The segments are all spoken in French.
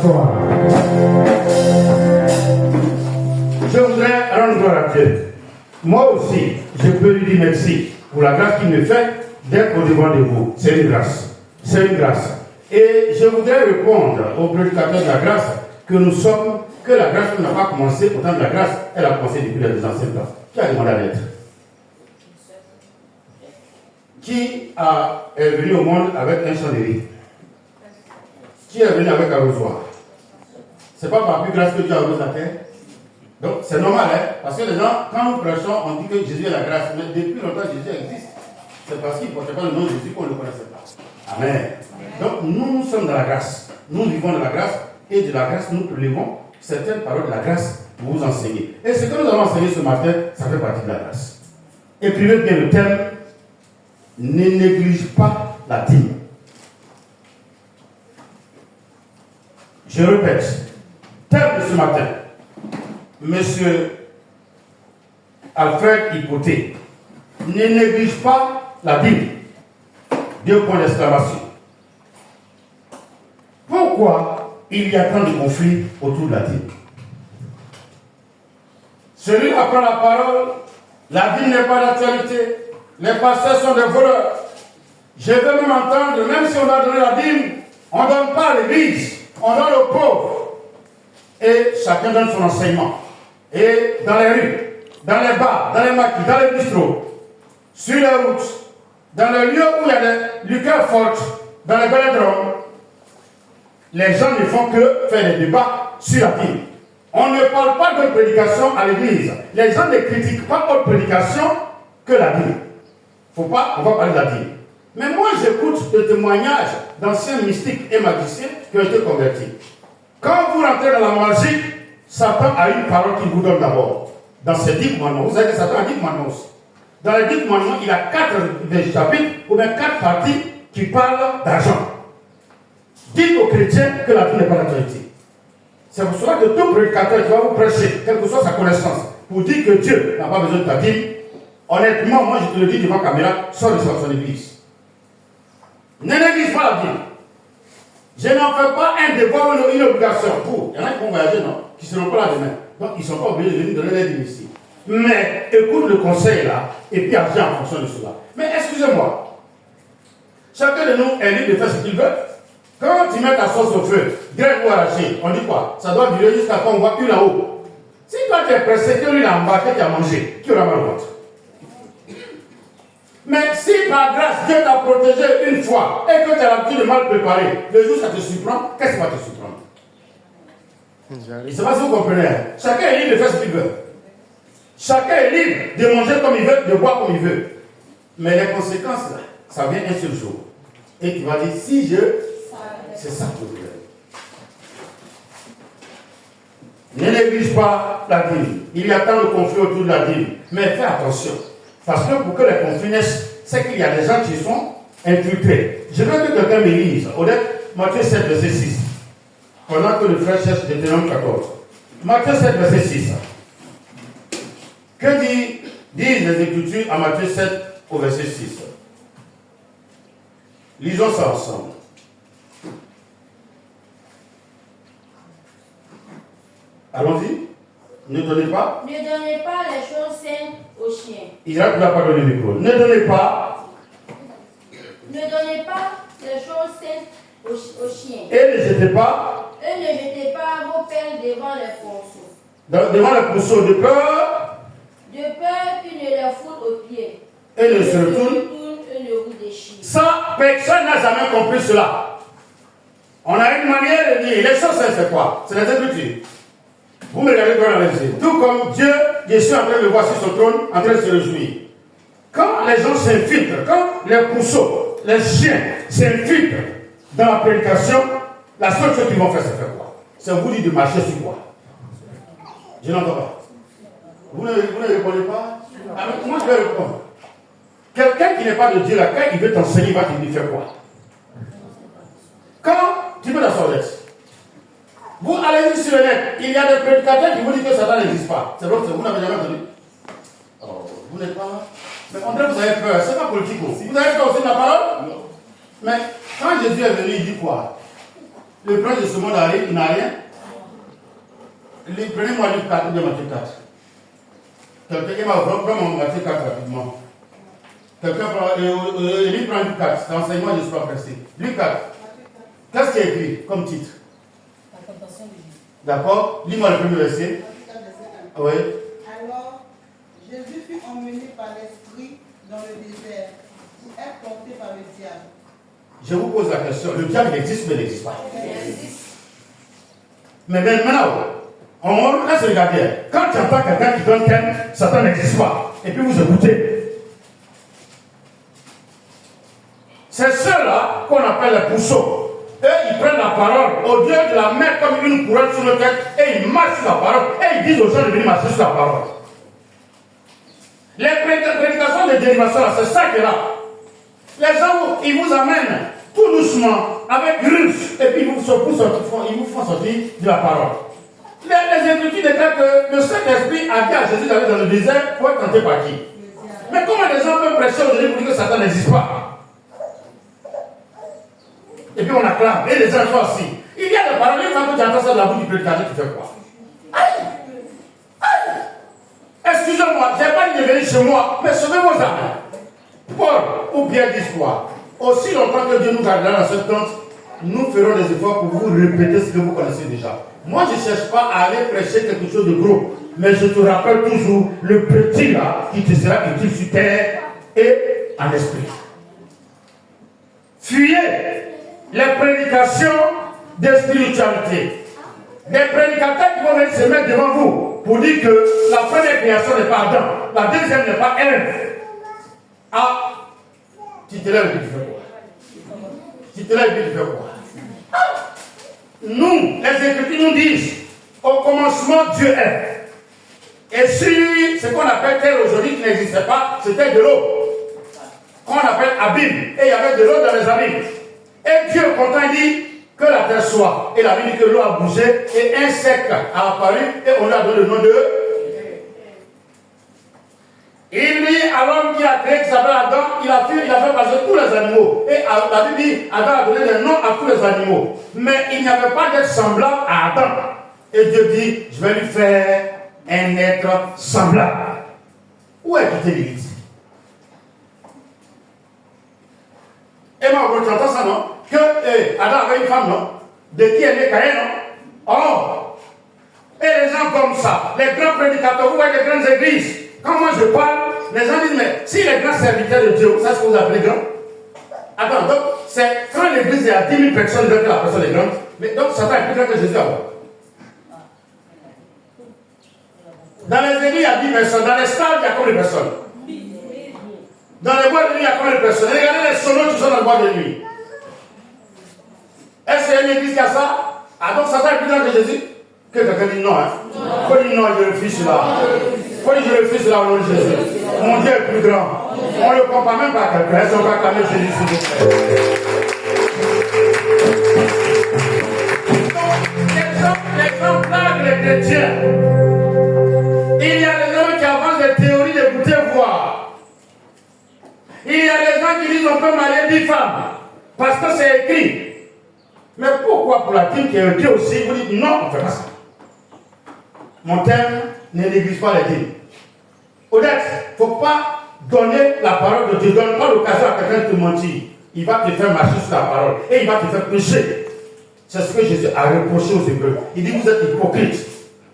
Bonsoir. Je voudrais rendre gloire à Dieu. Moi aussi, je peux lui dire merci pour la grâce qu'il me fait d'être au devant de vous. C'est une grâce. C'est une grâce. Et je voudrais répondre aux prédicateurs de la grâce que nous sommes, que la grâce n'a pas commencé au temps de la grâce, elle a commencé depuis les anciens temps. Qui a demandé à l'être? Qui est venu au monde avec un champ de riz? Qui est venu avec un arrosoir? C'est pas par plus grâce que Dieu a arrosé la terre? Donc c'est normal, hein? Parce que les gens, quand nous prêchons, on dit que Jésus est la grâce, mais depuis longtemps Jésus existe. C'est parce qu'il ne portait pas le nom de Jésus qu'on ne le connaissait pas. Amen. Donc nous sommes dans la grâce. Nous vivons dans la grâce, et de la grâce nous prélevons certaines paroles de la grâce pour vous enseigner. Et ce que nous allons enseigner ce matin, ça fait partie de la grâce. Écrivez bien le thème: ne néglige pas la dîme. Je répète, thème de ce matin, Monsieur Alfred Hypothé, ne néglige pas la dîme. 2 points d'exclamation. Pourquoi il y a tant de conflits autour de la dîme? Celui apprend la parole, la dîme n'est pas d'actualité, les pasteurs sont des voleurs. Je veux même entendre, même si on doit donner la dîme, on ne donne pas à l'église, on donne aux pauvres. Et chacun donne son enseignement. Et dans les rues, dans les bars, dans les maquis, dans les bistrots, sur les routes, dans les lieux où il y a des liqueurs fortes, dans les vélodromes, les gens ne font que faire des débats sur la dîme. On ne parle pas de prédication à l'église. Les gens ne critiquent pas autre prédication que la dîme. On va parler de la dîme. Mais moi, j'écoute des témoignages d'anciens mystiques et magiciens qui ont été convertis. Quand vous rentrez dans la magie, Satan a une parole qu'il vous donne d'abord. Dans ces 10 commandements, vous savez que Satan a 10 commandements aussi. Dans les 10 commandements, il y a 4 chapitres ou bien 4 parties qui parlent d'argent. Dites aux chrétiens que la vie n'est pas d'actualité. C'est pour cela que tout prédicateur qui va vous prêcher, quelle que soit sa connaissance, pour dire que Dieu n'a pas besoin de ta dîme, honnêtement, moi je te le dis devant la caméra, sors de son église. Ne néglige pas la dîme. Je n'en fais pas un devoir ou une obligation pour. Il y en a qui vont voyager, non, qui ne seront pas là demain. Donc ils ne sont pas obligés de venir donner l'aide ici. Mais écoute le conseil là, et puis agis en fonction de cela. Mais excusez-moi, chacun de nous est libre de faire ce qu'il veut. Quand tu mets ta sauce au feu, graine ou arrachée, on dit quoi? Ça doit durer jusqu'à quand on voit une là-haut. Si toi tu es pressé, que lui là en bas, que tu as mangé, qui aura mal au ventre? Mais si par grâce Dieu t'a protégé une fois et que tu as l'habitude de mal préparer, le jour où ça te surprend, qu'est-ce qui va te surprendre? Je ne sais pas si vous comprenez. Chacun est libre de faire ce qu'il veut. Chacun est libre de manger comme il veut, de boire comme il veut. Mais les conséquences, là, ça vient un seul jour. Et tu vas dire, si je... C'est ça le problème. Ne néglige pas la dîme. Il y a tant de conflits autour de la dîme. Mais fais attention. Parce que pour que les conflits naissent, c'est qu'il y a des gens qui sont infiltrés. Je veux que quelqu'un me lise. Honnête, Matthieu 7, verset 6. Pendant que le frère cherche Deutéronome 14. Matthieu 7, verset 6. Que disent les Écritures à Matthieu 7 au verset 6? Lisons ça ensemble. Allons-y. Ne donnez pas. Ne donnez pas les choses saines aux chiens. Isaac n'a pas donné le micro. Ne donnez pas. Ne donnez pas les choses saines aux chiens. Et ne jetez pas. Et ne jetez pas vos perles devant les ponceaux. Devant les ponceaux de peur. De peur qu'ils ne les foutent aux pieds. Et ne se retournent. Et ne vous déchirent. Ça, personne n'a jamais compris cela. On a une manière de dire. Les choses saines, c'est quoi? C'est les Écritures. Vous me regardez dans les yeux. Tout comme Dieu, je suis en train de le voir sur son trône, en train de se réjouir. Quand les gens s'infiltrent, quand les pousseaux, les chiens s'infiltrent dans la prédication, la seule chose qu'ils vont faire, c'est faire quoi? C'est vous dire de marcher sur quoi? Je n'entends pas. Vous ne répondez pas? Alors, comment je vais répondre? Quelqu'un qui n'est pas de Dieu, là, quand il veut t'enseigner, il va te dire faire quoi? Quand tu veux la sorte, vous allez sur le net, il y a des prédicateurs qui vous disent que Satan n'existe pas. C'est vrai que vous n'avez jamais entendu. Oh, vous n'êtes pas. Mais on dirait que vous avez peur. C'est pas politique aussi. Vous avez peur aussi de la parole? Non. Mais quand Jésus est venu, il dit quoi? Le prince de ce monde arrive, il n'a rien. Prenez-moi Luc 4 de Matthieu 4. Quelqu'un m'a vraiment Matthieu 4 rapidement. Quelqu'un prend Luc 4, c'est l'enseignement, je ne suis pas pressé. Luc 4. Qu'est-ce qui est écrit comme titre? La tentation de Jésus. D'accord? Lis-moi le premier verset. Oui. Alors, Jésus fut emmené par l'Esprit dans le désert pour être porté par le diable. Je vous pose la question, le diable existe, mais il n'existe pas. Il existe. Mais maintenant, on laisse regarder. Quand tu entends quelqu'un qui donne thème, Satan n'existe pas. Et puis vous écoutez. C'est ceux-là qu'on appelle les pousseaux. Eux, ils prennent la parole, au lieu de la mettre comme une couronne sur le tête, et ils marchent sur la parole, et ils disent aux gens de venir marcher sur la parole. Les prédications de dérivation, c'est ça qui est là. Les gens, ils vous amènent tout doucement, avec russe, et puis ils vous font sortir de la parole. Les Écritures déclarent que le Saint-Esprit a dit à Jésus d'aller dans le désert pour être tenté par qui? Mais comment les gens peuvent prêcher aujourd'hui pour dire que Satan n'existe pas? Et puis on acclame, et les gens sont assis. Il y a des paroles, quand tu entends ça de la bouche du prédicateur, tu fais quoi? Aïe! Aïe! Excusez-moi, je n'ai pas dit de venir chez moi, mais sauvez vos âmes. Paul ou Pierre disent quoi? Aussi longtemps que Dieu nous gardera dans cette tente, nous ferons des efforts pour vous répéter ce que vous connaissez déjà. Moi, je ne cherche pas à aller prêcher quelque chose de gros, mais je te rappelle toujours le petit là qui te sera utile sur terre et en esprit. Fuyez les prédications de spiritualité. Des prédicateurs qui vont venir se mettre devant vous pour dire que la première création n'est pas Adam, la deuxième n'est pas Ève. Ah, tu te lèves et tu fais quoi? Tu te lèves et tu fais quoi? Nous, les Écritures nous disent, au commencement, Dieu est. Et si ce qu'on appelle terre aujourd'hui qui n'existait pas, c'était de l'eau. Qu'on appelle abîme. Et il y avait de l'eau dans les abîmes. Et Dieu, quand il dit que la terre soit, et la Bible dit que l'eau a bougé, et un cercle a apparu, et on lui a donné le nom de. Il dit à l'homme qui a créé, qui s'appelle Adam, il a fait passer tous les animaux. Et la Bible dit, Adam a donné des noms à tous les animaux. Mais il n'y avait pas d'être semblable à Adam. Et Dieu dit, je vais lui faire un être semblable. Où est toute l'Église? Et moi, tu entends ça, non? Que Adam avait une femme, non? De qui elle est Caïn, non? Oh! Et les gens comme ça, les grands prédicateurs, vous voyez les grandes églises. Quand moi je parle, les gens disent, mais si les grands serviteurs de Dieu, ça c'est ce que vous appelez grand? Attends, donc, c'est quand l'église est à 10 000 personnes, donc la personne est grande. Mais donc, Satan est plus grand que Jésus avant. Dans les églises, il y a 10 personnes. Dans les stades, il y a combien de personnes? Dans les boîtes de nuit, il y a combien de personnes? Regardez les solos qui sont dans les boîtes de nuit. Est-ce qu'il y a une église qui a ça? Ah, donc Satan est plus grand que Jésus? Que quelqu'un dit non, hein? Faut dire non, je refuse cela. Faut dire je refuse cela au nom de Jésus. Mon Dieu est plus grand. On ne le compare même pas à quelqu'un. Est-ce qu'on va acclamer Jésus, s'il vous plaît? Les gens blaguent les chrétiens. Il y a des gens qui avancent des théories de goûter voir. Il y a des gens qui disent on peut marier 10 femmes. Parce que c'est écrit. Mais pourquoi pour la dîme qui est écrit aussi, vous dites non, on ne fait pas ça. Mon thème ne néglige pas les dîmes. Honnête, il ne faut pas donner la parole de Dieu. Donne pas l'occasion à quelqu'un de te mentir. Il va te faire marcher sur la parole et il va te faire pécher. C'est ce que Jésus a reproché aux Hébreux. Il dit vous êtes hypocrites.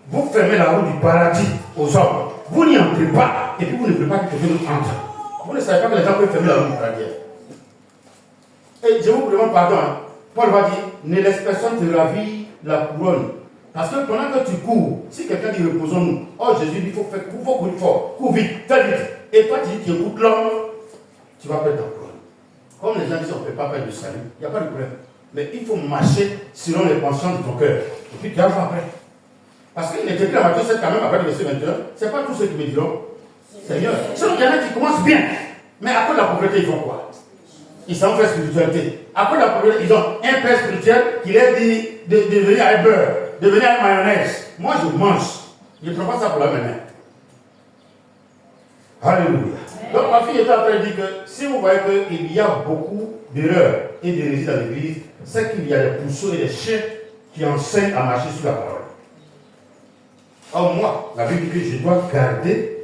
Vous fermez la route du paradis aux hommes. Vous n'y entrez pas et puis vous ne voulez pas que quelqu'un d'autre entre. Vous ne savez pas que les gens peuvent fermer la route du paradis. Et je vous demande pardon. Paul va dire ne laisse personne te ravir la couronne. Parce que pendant que tu cours, si quelqu'un dit reposons-nous, oh Jésus dit il faut courir fort, cours vite, fais vite. Et toi tu dis tu écoutes l'homme, tu vas perdre ta couronne. Comme les gens disent on ne peut pas perdre le salut, il n'y a pas de problème. Mais il faut marcher selon les penchants de ton cœur. Et puis tu vas après. Parce qu'il est écrit dans Matthieu 7 quand même avec le verset 21, ce n'est pas tous ceux qui me diront Seigneur. Sinon il y en a qui commencent bien. Mais après la pauvreté, ils font quoi? Ils s'en font spiritualité. Après la pauvreté, ils ont un père spirituel qui leur dit de devenir un beurre, de devenir un mayonnaise. Moi je mange. Je ne prends pas ça pour la main. Alléluia. Donc ma fille était en train de dire que si vous voyez qu'il y a beaucoup d'erreurs et d'hérésies dans l'église, c'est qu'il y a des pousseaux et des chiens qui enseignent à marcher sur la parole. Or moi, la Bible dit que je dois garder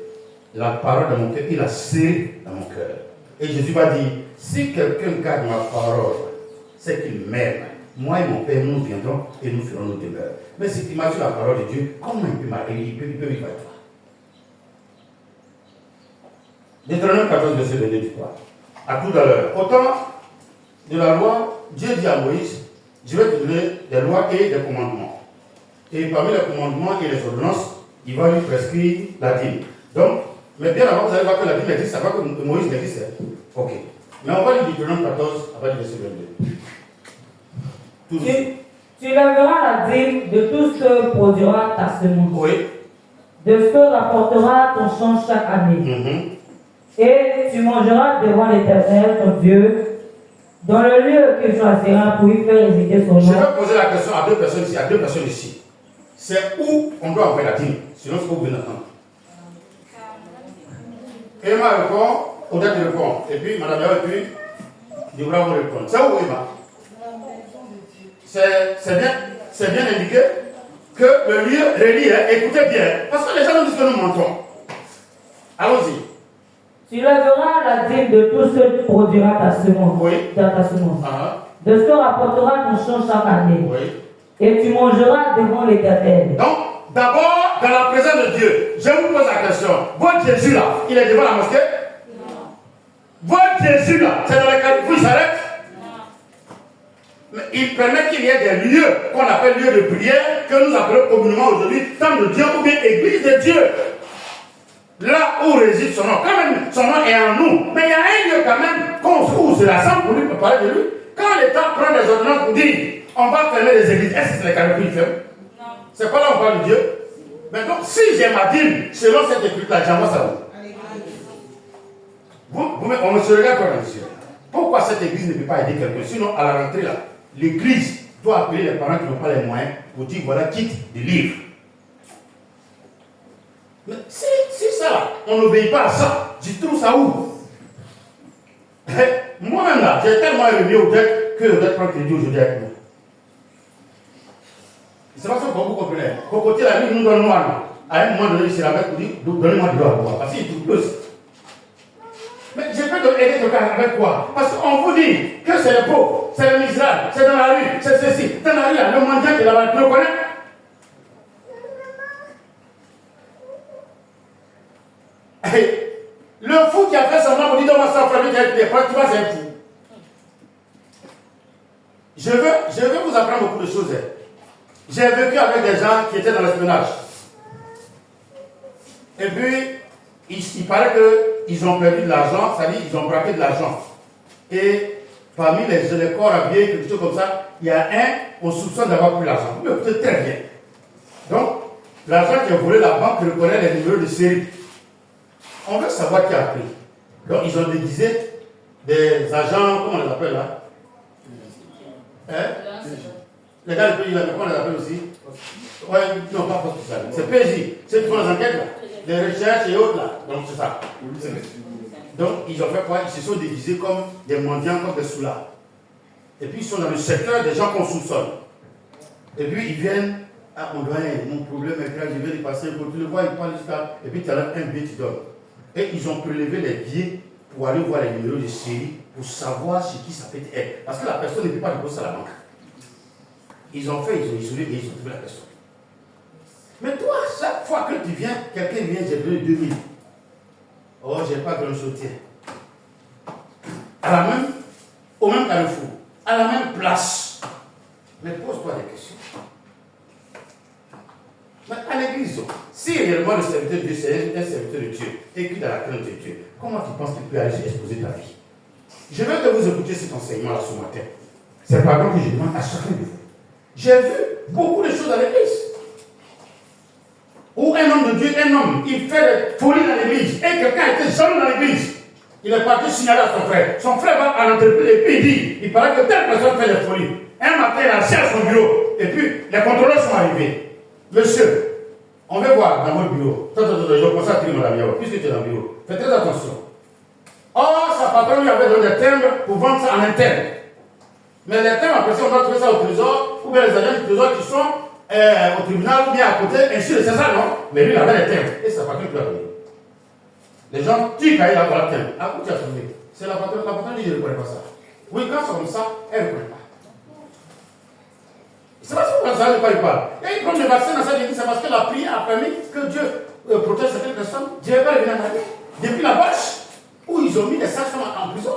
la parole dans mon cœur et la serrer dans mon cœur. Et Jésus va dire, si quelqu'un garde ma parole, c'est qu'il m'aime. Moi et mon Père, nous viendrons et nous ferons nos demeures. Mais si tu marches sur la parole de Dieu, comment il peut m'arriver? Il peut vivre avec toi. Deutéronome 14, verset 22 du quoi? À tout à l'heure. Autant de la loi, Dieu dit à Moïse, je vais te donner des lois et des commandements. Et parmi les commandements et les ordonnances, il va lui prescrire la dîme. Donc, mais bien avant, vous allez voir que la dîme existe, ça va que Moïse n'existe. Ok. Mais on va lire Deutéronome 14, à partir du verset 22. Tu lèveras la dîme de tout ce que produira ta semence. Oui. De ce que rapportera ton champ chaque année. Et tu mangeras devant l'Éternel, ton Dieu, dans le lieu que tu choisiras pour y faire résider son nom. Je vais poser la question à deux personnes ici. C'est où on doit envoyer la dîme? Sinon, c'est pour vous entendre. Emma répond, Odette répond, et puis Madame Yao, et puis Débora vous répond. C'est où Emma? C'est bien indiqué que le lieu relie, écoutez bien, parce que les gens nous disent que nous mentons. Allons-y. Tu lèveras la dîme de tout ce que produira ta semence. Oui. Dans ta semence. Uh-huh. De ce que rapportera ton champ chaque année. Oui. Et tu mangeras devant l'Éternel. Donc, d'abord, dans la présence de Dieu, je vous pose la question. Votre Jésus là, il est devant la mosquée? Non. Votre Jésus là, c'est dans les cadres, il s'arrête? Non. Mais il permet qu'il y ait des lieux qu'on appelle lieux de prière, que nous appelons communément aujourd'hui temple de Dieu ou bien église de Dieu. Là où réside son nom. Quand même, son nom est en nous. Mais il y a un lieu quand même où se rassemble pour lui parler de lui. Quand l'État prend des ordonnances pour dire on va fermer les églises, est-ce que c'est les carrefours qui ferment? Non. C'est pas là où on parle de Dieu. Mais donc, si j'ai ma dîme, selon cette écriture-là, j'envoie ça où? On me se regarde comme monsieur. Pourquoi cette église ne peut pas aider quelqu'un? Sinon, à la rentrée, là, l'église doit appeler les parents qui n'ont pas les moyens pour dire voilà, quitte des livres. Mais si ça, là, on n'obéit pas à ça, je trouve ça où? Moi-même, là, j'ai tellement aimé Odette que Odette prend crédit aujourd'hui avec moi. C'est pas ça que vous comprenez. Cocotier, la vie nous donne noir. À un moment donné, il se la met pour dire donnez-moi de l'eau à boire. Parce qu'il trouve plus. Mais je peux aider quelqu'un avec quoi? Parce qu'on vous dit que c'est le pauvre, c'est le misérable, c'est dans la rue, c'est ceci. Dans la rue, le mendiant qui est là-bas, tu le connais? Le fou qui a fait semblant pour dire donne-moi ça, frère, tu vois, c'est un fou. Je veux vous apprendre beaucoup de choses. J'ai vécu avec des gens qui étaient dans l'espionnage. Et puis, il paraît qu'ils ont perdu de l'argent, c'est-à-dire qu'ils ont braqué de l'argent. Et parmi les corps habillés, quelque chose comme ça, il y a un, on soupçonne d'avoir pris l'argent. Vous m'écoutez très bien. Donc, l'argent qui a volé, la banque reconnaît les numéros de série. On veut savoir qui a pris. Donc, ils ont déguisé des agents, comment on les appelle là? Les gars du pays, comment on les appelle aussi? Ouais, non, pas spécial. C'est PJ. C'est pour les enquêtes là. Les recherches et autres là. Donc, c'est ça. Donc, ils ont fait quoi? Ils se sont déguisés comme des mendiants, comme des soulards. Et puis, ils sont dans le secteur des gens qu'on soupçonne. Et puis, ils viennent. Ah, mon doyen, mon problème est grave, je vais y passer un peu. Tu le vois, il parle jusqu'à. Et puis, tu as là un billet, tu donnes. Et ils ont prélevé les billets pour aller voir les numéros de série pour savoir chez qui ça peut être. Parce que la personne ne peut pas déposer à la banque. Ils ont fait, ils ont isolé et ils ont trouvé la personne. Mais toi, chaque fois que tu viens, quelqu'un vient, j'ai donné 2000. Oh, j'ai pas grand chose. Au même carrefour, à la même place. Mais pose-toi des questions. Mais à l'église, si réellement le serviteur de Dieu, c'est un serviteur de Dieu, écrit dans la crainte de Dieu, comment tu penses qu'il peut aller exposer ta vie? Je veux que vous écoutiez cet enseignement-là ce matin. C'est pardon que je demande à chacun de vous. J'ai vu beaucoup de choses à l'église. Où un homme de Dieu, il fait des folies dans l'église, et quelqu'un était jeune dans l'église. Il est parti signaler à son frère. Son frère va à l'entreprise et puis il dit, il paraît que telle personne fait des folies. Un matin, il a cherché son bureau, et puis les contrôleurs sont arrivés. Monsieur, on veut voir dans votre bureau. Je pense à toi, madame Yao, puisque tu es dans le bureau. Faites très attention. Or, sa patronne lui avait donné des timbres pour vendre ça en interne. Mais les timbres, après ça, on doit trouver ça au trésor, ou bien les agents du trésor qui sont au tribunal, ou bien à côté, ainsi de c'est ça, non? Mais lui, il avait les timbres. Et sa patronne lui a donné. Les gens tirent quand il a la timbres. Ah, où tu as trouvé? C'est la patronne dit, je ne reconnais pas ça. Oui, quand c'est comme ça, elle ne reconnaît pas. C'est parce que vous savez de quoi il parle. Et il prend le vaccin dans sa vie, c'est parce que la prière a permis que Dieu protège certaines personnes. Dieu n'est pas revenu en arrière. Depuis la bâche, où ils ont mis des sages-femmes en prison,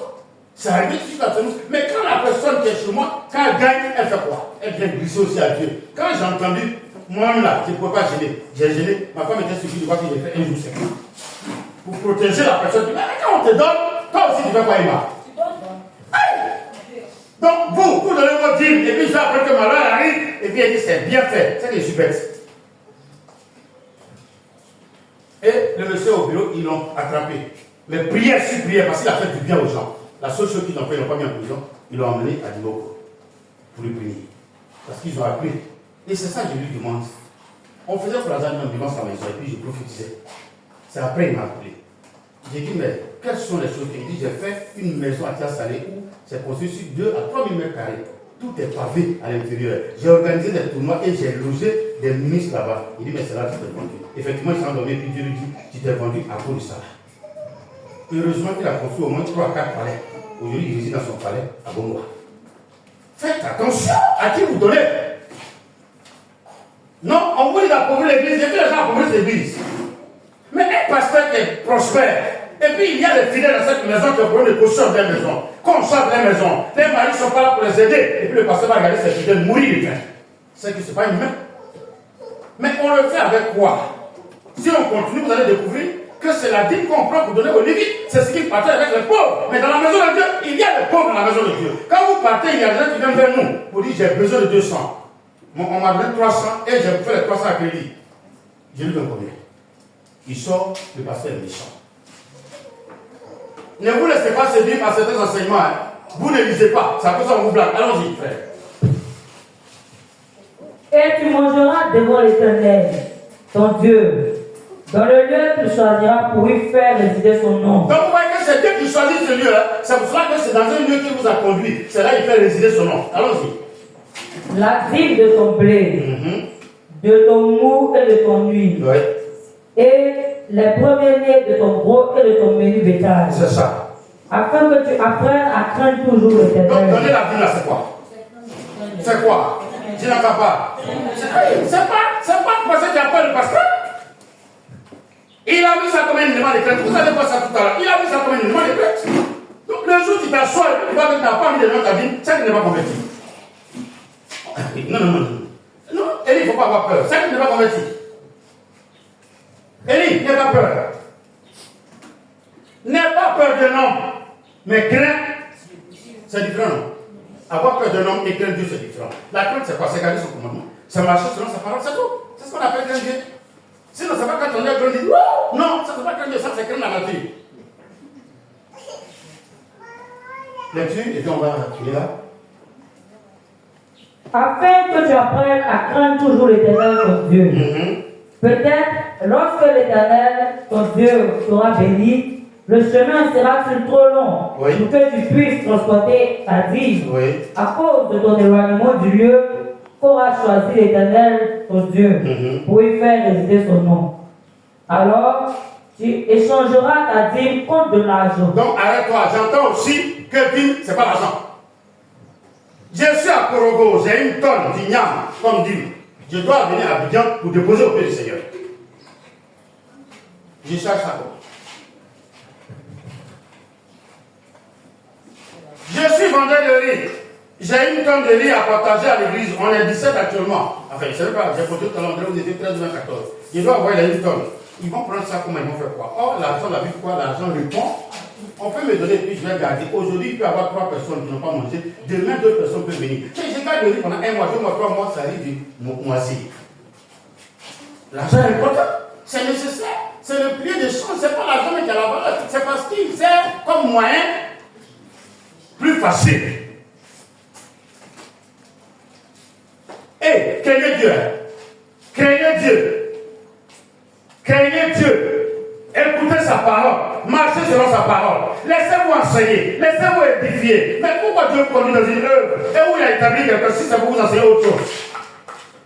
c'est arrivé tout de suite à Toulouse. Mais quand la personne qui est chez moi, quand elle gagne, elle fait quoi? Elle vient glisser aussi à Dieu. Quand j'ai entendu, moi-même là, je ne pouvais pas gêner. J'ai gêné, ma femme était suffisante de voir que j'ai fait un jour sec. Pour protéger la personne. Mais quand on te donne, toi aussi tu fais quoi, Emma? Donc, vous donnez votre dîme, et puis ça, après que malheur arrive, et puis elle dit c'est bien fait, c'est que je suis bête. Et le monsieur au bureau, ils l'ont attrapé. Mais prière sur prière, parce qu'il a fait du bien aux gens. La seule chose qu'ils n'ont fait, ils n'ont pas mis en prison, ils l'ont emmené à Dimoko pour lui punir. Parce qu'ils ont appris. Et c'est ça que je lui demande. On faisait pour hasard une ambulance à la maison, et puis je prophétisais. C'est après il m'a appelé. J'ai dit, mais quelles sont les choses? Il dit, j'ai fait une maison à Tiasalé où c'est construit sur 2 à 3 000 mètres carrés. Tout est pavé à l'intérieur. J'ai organisé des tournois et j'ai logé des ministres là-bas. Il dit, mais c'est là que tu t'es vendu. Effectivement, il s'est endormi et puis Dieu lui dit, tu t'es vendu à cause de ça. Heureusement qu'il a construit au moins 3 à 4 palais. Aujourd'hui, il réside dans son palais à Bongoa. Faites attention à qui vous donnez. Non, on vous dit d'appauvrir l'église. Il y a que les gens appauvrissent l'église. Mais un pasteur qui est prospère, et puis il y a des fidèles dans cette maison qui ont besoin de position de la maison. Quand on sort de la maison, les maris ne sont pas là pour les aider, et puis le pasteur va regarder ses fidèles mourir de faim. C'est que ce n'est pas humain. Mais on le fait avec quoi? Si on continue, vous allez découvrir que c'est la dîme qu'on prend pour donner aux Lévites. C'est ce qu'ils partageent avec les pauvres. Mais dans la maison de Dieu, il y a des pauvres dans la maison de Dieu. Quand vous partez, il y a des gens qui viennent vers nous pour dire j'ai besoin de 200. On m'a donné 300 et j'ai fait les 300 à crédit. Je lui donne combien? Il sort, le pasteur est méchant. Ne vous laissez pas séduire par certains enseignements. Hein. Vous ne lisez pas. C'est à cause ça qu'on vous blague. Allons-y, frère. Et tu mangeras devant l'Éternel, ton Dieu, dans le lieu que tu choisiras pour y faire résider son nom. Donc vous voyez que c'est Dieu qui choisit ce lieu. Hein. C'est pour cela que c'est dans un lieu qui vous a conduit. C'est là qu'il fait résider son nom. Allons-y. La dîme de ton blé, de ton mou et de ton huile. Oui. Et les premiers-nés de ton gros et de ton menu bétail. C'est ça. Afin que tu apprennes à craindre toujours l'Éternel. Donc, donner la dîme là, c'est quoi? C'est quoi? Tu n'en vas pas. C'est pas parce que tu as peur du pasteur. Il a mis ça comme un élément de crainte. Vous savez pas ça tout à l'heure. Il a mis ça comme un élément de crainte. Donc, le jour où tu t'assois, tu vois que tu n'as pas mis de nom ta dîme, ça qui n'est pas converti. Non. Non, Élie, il ne faut pas avoir peur. Ça qui n'est pas converti. Élie, n'aie pas peur. N'aie pas peur d'un homme, mais crains. C'est différent, non? Avoir peur d'un homme et craindre Dieu, c'est différent. La crainte, c'est quoi? C'est garder son commandement. C'est marcher selon sa parole, c'est tout. C'est ce qu'on appelle craindre Dieu. Sinon, c'est pas quand on est craindre Dieu. Non, ça ne pas craindre Dieu, ça c'est craindre la nature. Lecture, et puis on va finir là. Afin que tu apprennes à craindre toujours l'Éternel, ton Dieu. Peut-être, lorsque l'Éternel, ton Dieu, sera béni, le chemin sera-t-il trop long pour que tu puisses transporter ta dîme à cause de ton éloignement du lieu qu'aura choisi l'Éternel, ton Dieu, pour y faire résider son nom. Alors, tu échangeras ta dîme contre de l'argent. Donc, arrête-toi. J'entends aussi que dîme, c'est pas l'argent. Je suis à Korogo, j'ai une tonne d'igname comme dîme. Je dois venir à Abidjan pour déposer au pied du Seigneur. Je cherche ça. Je suis vendeur de riz. J'ai une tonne de riz à partager à l'église. On est 17 actuellement. Enfin, je ne sais pas, j'ai posé tout à l'heure, vous étiez 13 ou 14. Je dois envoyer une tonne. Ils vont prendre ça comment ils vont faire quoi? Or, l'argent, la vie quoi? L'argent répond. On peut me donner, puis je vais garder. Aujourd'hui, il peut y avoir 3 personnes qui n'ont pas mangé. Demain, 2 personnes peuvent venir. J'ai gardé le riz pendant 1 mois, 2 mois, 3 mois, ça arrive du moisi. L'argent est important. C'est nécessaire. C'est le plié de change. Ce n'est pas l'argent qui a la valeur. C'est parce qu'il sert comme moyen plus facile. Et craignez Dieu. Craignez Dieu. Craignez Dieu. Écoutez sa parole. Marchez selon sa parole. laissez-vous enseigner, laissez-vous édifier. Mais pourquoi Dieu vous conduit dans une œuvre et où il a établi quelque chose si ça vous enseigner autre chose?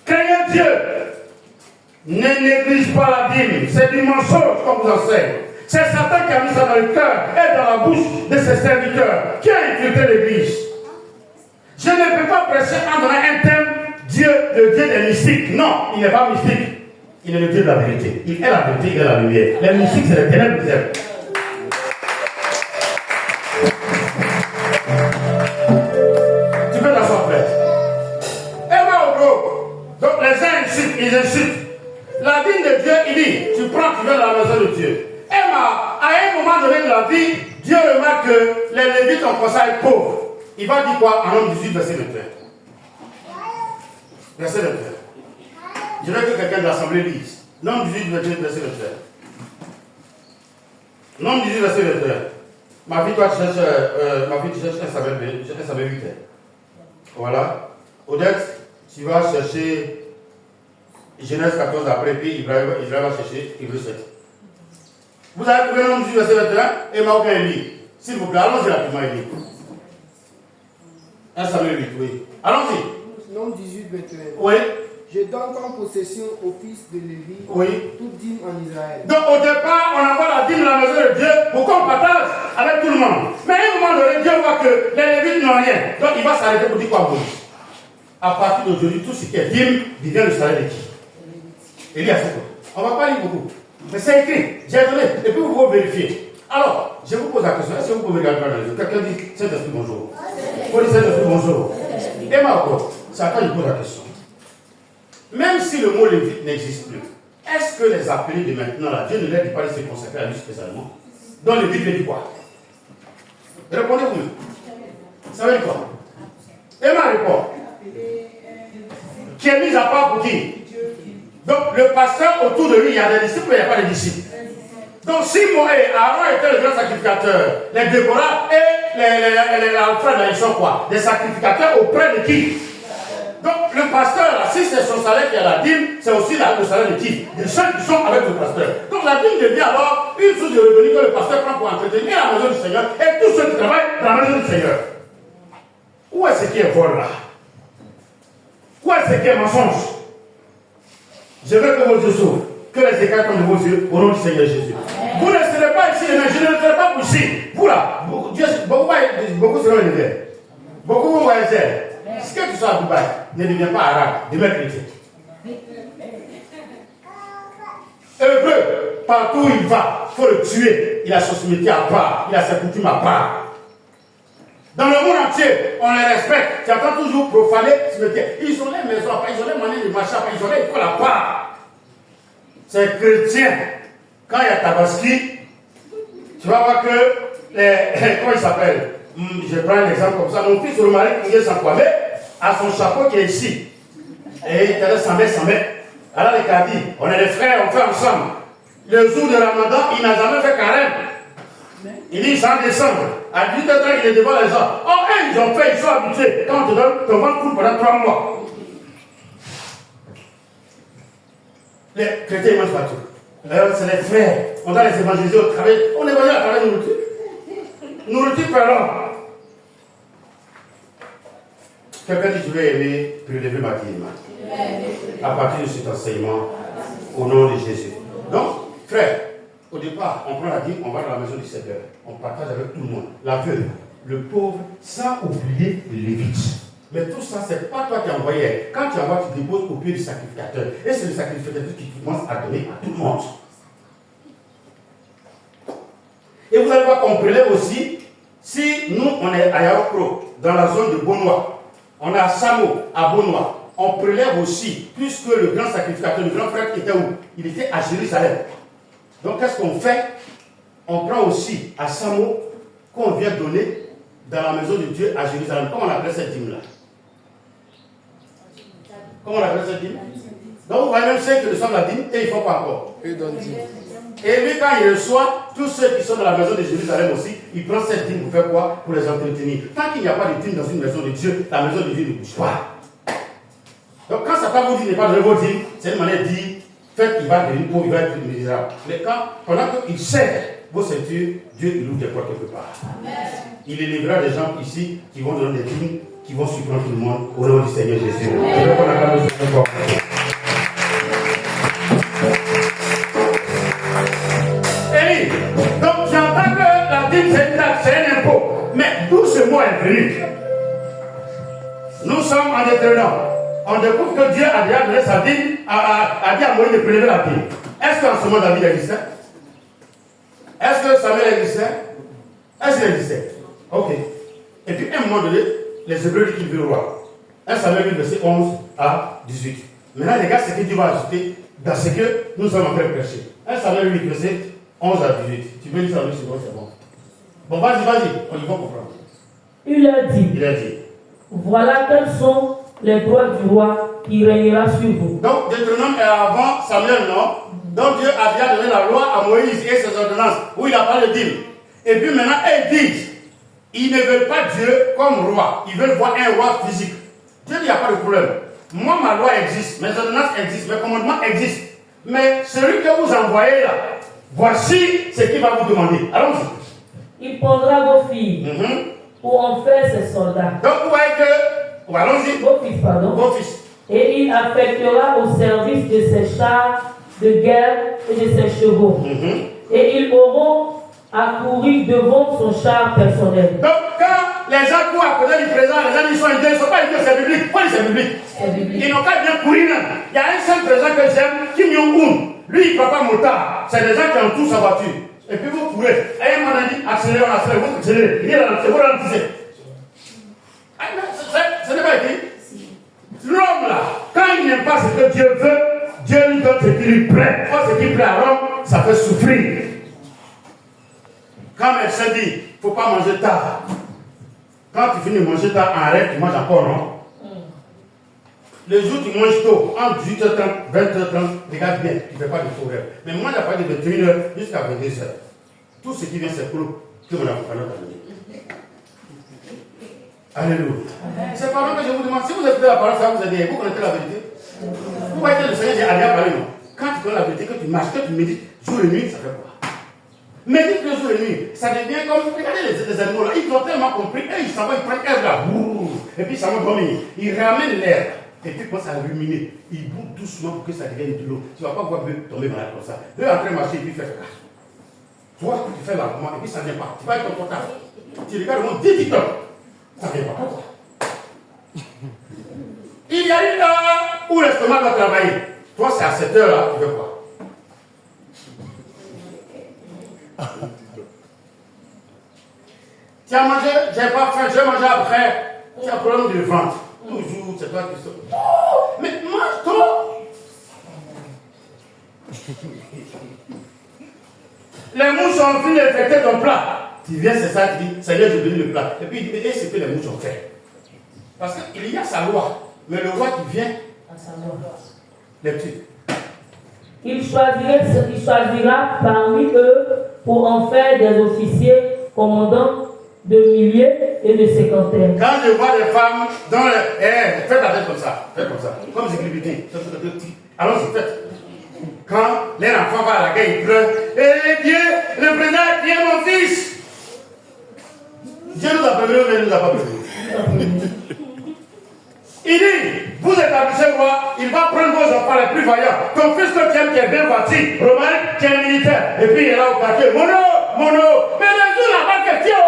Craignez Dieu. Ne néglige pas la dîme. C'est du mensonge qu'on vous enseigne. C'est Satan qui a mis ça dans le cœur et dans la bouche de ses serviteurs. Qui a infiltré l'église? Je ne peux pas prêcher en donnant un thème Dieu, le Dieu des mystiques. Non, il n'est pas mystique. Il est le Dieu de la vérité. Il est la vérité, il est la lumière. Les mystiques, c'est les ténèbres des êtres. Tu peux t'asseoir, frère. Et va au gros. Donc les uns insultent, ils insultent. La dîme de Dieu, il dit, tu prends, tu viens dans la maison de Dieu. Et à un moment donné de la vie, Dieu remarque que les Lévites ont commencé à être pauvres. Il va dire quoi en Nombre 18, verset 21. Verset 21. Je veux que quelqu'un de l'Assemblée lise. Nombre 18, verset 21. Nombre 18, verset 21. Ma fille, toi, tu cherches un Samuel 8. Voilà. Odette, tu vas chercher Genèse 14 après, puis Israël va chercher Hébreux 7. Vous avez trouvé Nombre 18, verset 21 et Marocain lit. S'il vous plaît, allons-y rapidement, il dit. 1 Samuel 8, oui. Allons-y. Nombre 18, 21. Oui. Je donne en possession au fils de Lévi toute dîme en Israël. Donc au départ, on envoie la dîme dans la maison de Dieu pour qu'on partage avec tout le monde. Mais à un moment donné, Dieu voit que les Lévites n'ont rien. Donc il va s'arrêter pour dire quoi vous. À partir d'aujourd'hui, tout ce qui est dîme devient le salaire de qui? Élie a fait quoi? On ne va pas lire beaucoup. Mais c'est écrit, j'ai donné, et puis vous pouvez vérifier. Alors, je vous pose la question, est-ce que vous pouvez regarder dans les yeux? Quelqu'un dit Saint-Esprit bonjour. Faut dire Saint-Esprit bonjour. Et moi encore, c'est à quand je pose la question. Même si le mot lévite n'existe plus, est-ce que les appelés de maintenant, là, Dieu ne leur dit pas de se consacrer à lui spécialement? Donc le Bible dit quoi? Répondez-vous. Ça veut dire quoi? Et ma réponse. Qui est mise à part pour qui? Donc le pasteur, autour de lui, il y a des disciples, mais il n'y a pas de disciples. Donc si Aaron était le grand sacrificateur, les Déborah et les Alfred, ils sont quoi? Des sacrificateurs auprès de qui? Donc le pasteur, là, si c'est son salaire qui est la dîme, c'est aussi le salaire de qui? De ceux qui sont avec le pasteur. Donc la dîme devient alors une source de revenus que le pasteur prend pour entretenir la maison du Seigneur et tous ceux qui travaillent dans la maison du Seigneur. Où est-ce qui est vol là? Où est-ce qui est mensonge? Je veux que vos yeux s'ouvrent, que les écarts tombent de vos yeux au nom du Seigneur Jésus. Vous ne serez pas ici, mais je ne serai pas ici. Vous là, beaucoup seront élevés. Beaucoup vont voyager. Ce que tu sois à Dubaï, ne deviens pas arabe, deviens chrétien. Hébreu, partout où il va, il faut le tuer. Il a son cimetière à part, il a ses coutumes à part. Dans le monde entier, on les respecte. Tu entends toujours profaner cimetière. Ils ont les maisons à part, ils ont les manières de marcher à part, ils ont les écoles à part. C'est chrétien. Quand il y a Tabaski, tu vas voir que comment il s'appelle? Je prends un exemple comme ça. Mon fils Romaric Kouye Sankwame a son chapeau qui est ici. Et il était 100 mètres. Alors les gars disent, on est des frères, on fait ensemble. Le jour de Ramadan, il n'a jamais fait carême. Il dit, sans décembre. À 18h30, il est devant les gens. Oh, ils ont fait, ils sont habitués. Quand on te donne, ton ventre coule pendant 3 mois. Les chrétiens, ils mangent pas tout. Alors, c'est les frères. On doit les évangéliser au travail. On évangélise à travers nourriture. Nourriture parlant. Quelqu'un dit, je vais aimer prélever ma dîme. À partir de cet enseignement, au nom de Jésus. Donc, frère, au départ, on prend la dîme, on va dans la maison du Seigneur. On partage avec tout le monde. La veuve, le pauvre, sans oublier les Lévites. Mais tout ça, ce n'est pas toi qui envoyais. Quand tu envoies, tu déposes au pied du sacrificateur. Et c'est le sacrificateur qui commence à donner à tout le monde. Et vous allez voir qu'on prélève aussi, si nous, on est à Yaokro, dans la zone de Bonois, on est à Samo, à Bonois, on prélève aussi, puisque le grand sacrificateur, le grand frère était où? Il était à Jérusalem. Donc qu'est-ce qu'on fait? On prend aussi à Samo, qu'on vient donner dans la maison de Dieu à Jérusalem. Comment on appelle cette dîme-là? Comment on appelle cette dîme? Donc vous voyez même ceux qui reçoivent la dîme et ils ne font pas encore. Eux donnent dîme. Et lui, quand il reçoit, tous ceux qui sont dans la maison de Jérusalem aussi, il prend cette dîme pour faire quoi? Pour les entretenir. Tant qu'il n'y a pas de dîme dans une maison de Dieu, la maison de Dieu ne bouge pas. Donc quand Satan vous dit ne pas donner vos dîmes, c'est une manière de dire, faites qu'il va devenir pauvre, il va être misérable. Mais quand, pendant qu'il sert, vos ceintures, Dieu il ouvre des portes quelque part. Amen. Il élèvera des gens ici qui vont donner des dîmes, qui vont surprendre tout le monde au nom du Seigneur Jésus. Et donc j'entends que la dîme c'est une taxe, c'est un impôt. Mais d'où ce mot est venu? Nous sommes en Deutéronome. On découvre que Dieu a déjà donné sa dîme, a dit à Moïse de prélever la dîme. Est-ce qu'en ce moment David existait? Est-ce que Samuel existait? Est-ce qu'il existait? Ok. Et puis à un moment donné, les Hébreux disent qu'il veut le roi. 1 Samuel 8, verset 11 à 18. Maintenant, les gars, c'est que Dieu va ajouter dans ce que nous sommes en train de prêcher. 1 Samuel 8, verset 11 à 18. Tu veux lire ça, c'est bon, c'est bon. Bon, vas-y, on y va comprendre. Il a dit, voilà quels sont les droits du roi qui régnera sur vous. Donc, Deutéronome est avant Samuel, non? Donc, Dieu a déjà donné la loi à Moïse et ses ordonnances, où il a parlé de dîme. Et puis maintenant, ils disent, ils ne veulent pas Dieu comme roi. Ils veulent voir un roi physique. Dieu dit, il n'y a pas de problème. Moi, ma loi existe, mes ordonnances existent, mes commandements existent. Mais celui que vous envoyez là, voici ce qu'il va vous demander. Allons-y. Il prendra vos filles pour en faire ses soldats. Donc, vous voyez que, allons-y. Vos fils, pardon. Vos fils. Et il affectera au service de ses chars de guerre et de ses chevaux. Et ils auront à courir devant son char personnel. Donc, quand les gens courent à côté du président, les gens ils sont idiots, ils ne sont pas idiots, c'est biblique. Pourquoi c'est biblique? Ils n'ont qu'à bien courir. Il y a un seul président que j'aime, Kim Jong-un. Lui, il ne prend pas motard. C'est des gens qui ont tout sa voiture. Et puis vous courez. Et un moment dit, accélérez, on accélère, vous accélérez. Il est là, c'est vous ralentissez. Ce n'est pas écrit. L'homme là, quand il n'aime pas ce que Dieu veut, Dieu lui donne ce qu'il lui plaît. Quand ce qui plaît à l'homme, ça fait souffrir. Quand médecin dit, il ne faut pas manger tard. Quand tu finis de manger tard, arrête, tu manges encore, non? Le jour où tu manges tôt, entre 18h30, 20h30, regarde bien, tu ne fais pas de faux rêves. Mais moi, j'ai pas de 21h jusqu'à 22h. Tout ce qui vient, c'est pour que mon accompagnant t'a donné. Alléluia. C'est pas que je vous demande, si vous écoutez la parole, ça vous aide, vous connaissez la vérité. Vous voyez que le Seigneur dit, allez à parler, non? Quand tu connais la vérité, que tu marches, que tu médites, jour et nuit, ça fait quoi? Médite le jour et nuit, ça devient comme, regardez les animaux là, ils ont tellement compris, et ils s'en vont, ils prennent l'air là, et puis ça va dormir. Ils ramènent l'air. Et puis quand ça a ruminer, il bout doucement pour que ça devienne de l'eau. Tu ne vas pas voir Dieu tomber malade comme ça. Dieu est en train de marcher et puis faire ça. Toi, tu fais lentement et puis ça ne vient pas. Tu vas être confortable. Tu regardes au moins 10 TikTok. Ça ne vient pas. Il y a une heure où l'estomac doit travailler. Toi, c'est à cette heure-là, tu fais quoi? Tu as mangé, j'ai pas faim, je vais manger après. Tu as un problème de ventre. Toujours, c'est toi qui sors. Oh, mais mange trop. Les mouches ont fini d'infecter ton plat. Tu viens, c'est ça, tu dis, Seigneur, j'ai donné le plat. Et puis il dit, et ce que les mouches ont fait. Parce qu'il y a sa loi. Mais le roi qui vient, les petits. Il choisira parmi eux pour en faire des officiers commandants de milliers et de cinquantaines. Quand je vois des femmes dans le... faites la tête comme ça. Faites comme ça. Comme Zécribité. Allons-y, faites. Quand les enfants vont à la guerre, ils pleurent. Eh Dieu, le président qui est mon fils. Dieu nous a prévenu, mais il ne nous a pas prévenu. Il dit, vous établissez roi, il va prendre vos enfants les plus vaillants. Ton fils que tu aimes qui est bien bâti, Romain qui est militaire. Et puis il est là au quartier. Mono. Mais le jour là-bas, question.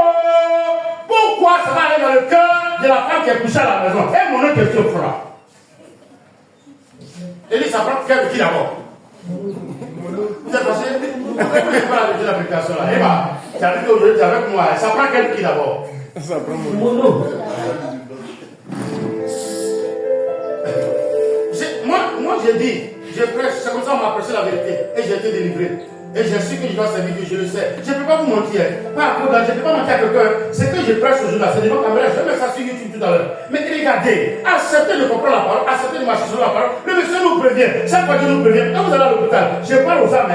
Pourquoi ça va aller dans le cœur de la femme qui est couchée à la maison? Et mon autre question fera. Il dit, ça prend quel qui d'abord? Vous êtes passé? Pourquoi vous n'avez pas la l'application là? Eh bien, tu as dit qu'aujourd'hui tu es avec moi. Ça prend quel qui d'abord? Ça prend Mono. Moi j'ai dit, je prêche, c'est comme ça qu'on m'a prêché la vérité. Et j'ai été délivré. Et je sais que je dois servir Dieu, je le sais. Je ne peux pas vous mentir. Pas à cause je ne peux pas mentir à quelqu'un. Ce que je prêche aujourd'hui là, c'est devant caméra. Je vais mettre ça sur YouTube tout à l'heure. Mais regardez, acceptez de comprendre la parole, acceptez de marcher sur la parole. Le monsieur nous prévient. Chaque fois qu'il nous prévient, quand vous allez à l'hôpital, je parle aux âmes,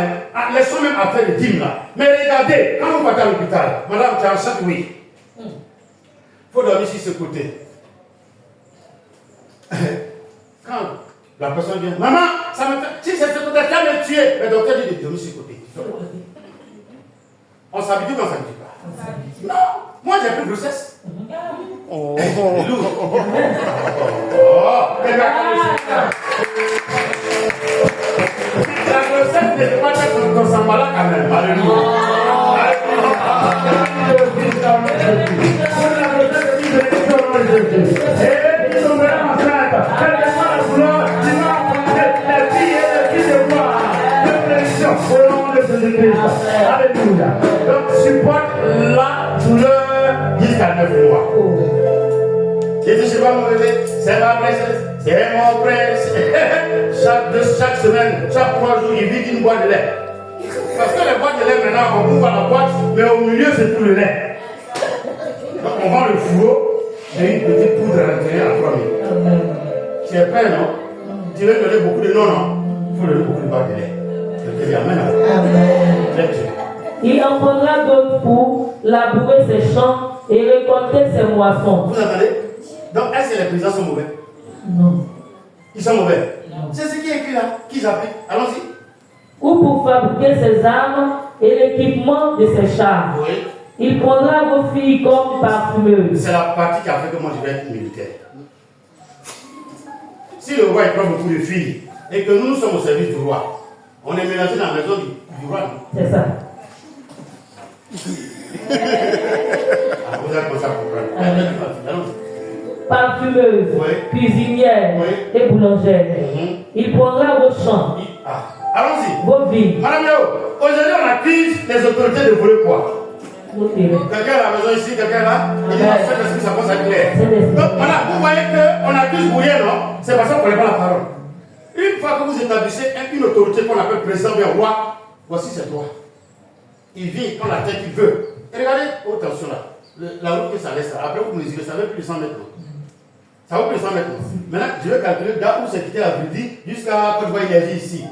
laissons même à faire le dîme là. Mais regardez, quand vous partez à l'hôpital, madame, tu es enceinte, oui. Il faut dormir sur ce côté. Quand la personne vient, maman, ça me fait. Si c'est ce côté, tu vas me tuer. Le docteur dit de dormir sur ce côté. On s'habitue ou on s'habitue pas? Non, moi j'ai plus de grossesse. Oh, la grossesse n'est pas dans sa malade quand même. Alléluia. Alléluia. Donc supporte la douleur jusqu'à 9 mois. J'ai dit, je vois mon bébé, c'est ma princesse, c'est mon prince. Chaque semaine, chaque 3 jours, il vit une boîte de lait. Parce que les boîtes de lait, maintenant, on ouvre la boîte, mais au milieu, c'est tout le lait. Donc, on vend le fourreau et une petite poudre à l'intérieur à 3 000. Tu es prêt, non? Tu veux donner beaucoup de non, non? Il faut donner beaucoup de boîtes de lait. Je te dis amen. Il en prendra d'autres pour labourer ses champs et récolter ses moissons. Vous entendez? Donc, est-ce que les paysans sont mauvais? Non. Ils sont mauvais. C'est ce qui est écrit là, qu'ils appliquent. Allons-y. Ou pour fabriquer ses armes et l'équipement de ses chars. Oui. Il prendra vos filles comme parfumeuses. C'est la partie qui a fait que moi je vais être militaire. Si le roi il prend beaucoup de filles et que nous sommes au service du roi, on est mélangé dans la maison du roi. C'est ça. Vous avez commencé à comprendre. Parfumeuse, oui. cuisinière oui. et boulangère. Il prendra vos champs, allons-y. vos villes. Madame Yao, aujourd'hui on accuse les autorités de voler quoi? Quelqu'un à la maison ici, quelqu'un là, il dit non, cet esprit ça passe à clair. Donc voilà, vous voyez qu'on accuse Bouillet, non? C'est parce qu'on ne connaît pas la parole. Une fois que vous établissez une autorité qu'on appelle président bien roi, voici c'est toi. Il vient, il prend la tête qu'il veut. Et regardez, attention là, la route que ça laisse là. Après vous mesurez, ça veut plus de 100 mètres. Ça vaut plus de 100 mètres. Maintenant, je vais calculer là où c'est quitté la Vidi jusqu'à Côte d'Ivoire énergie ici.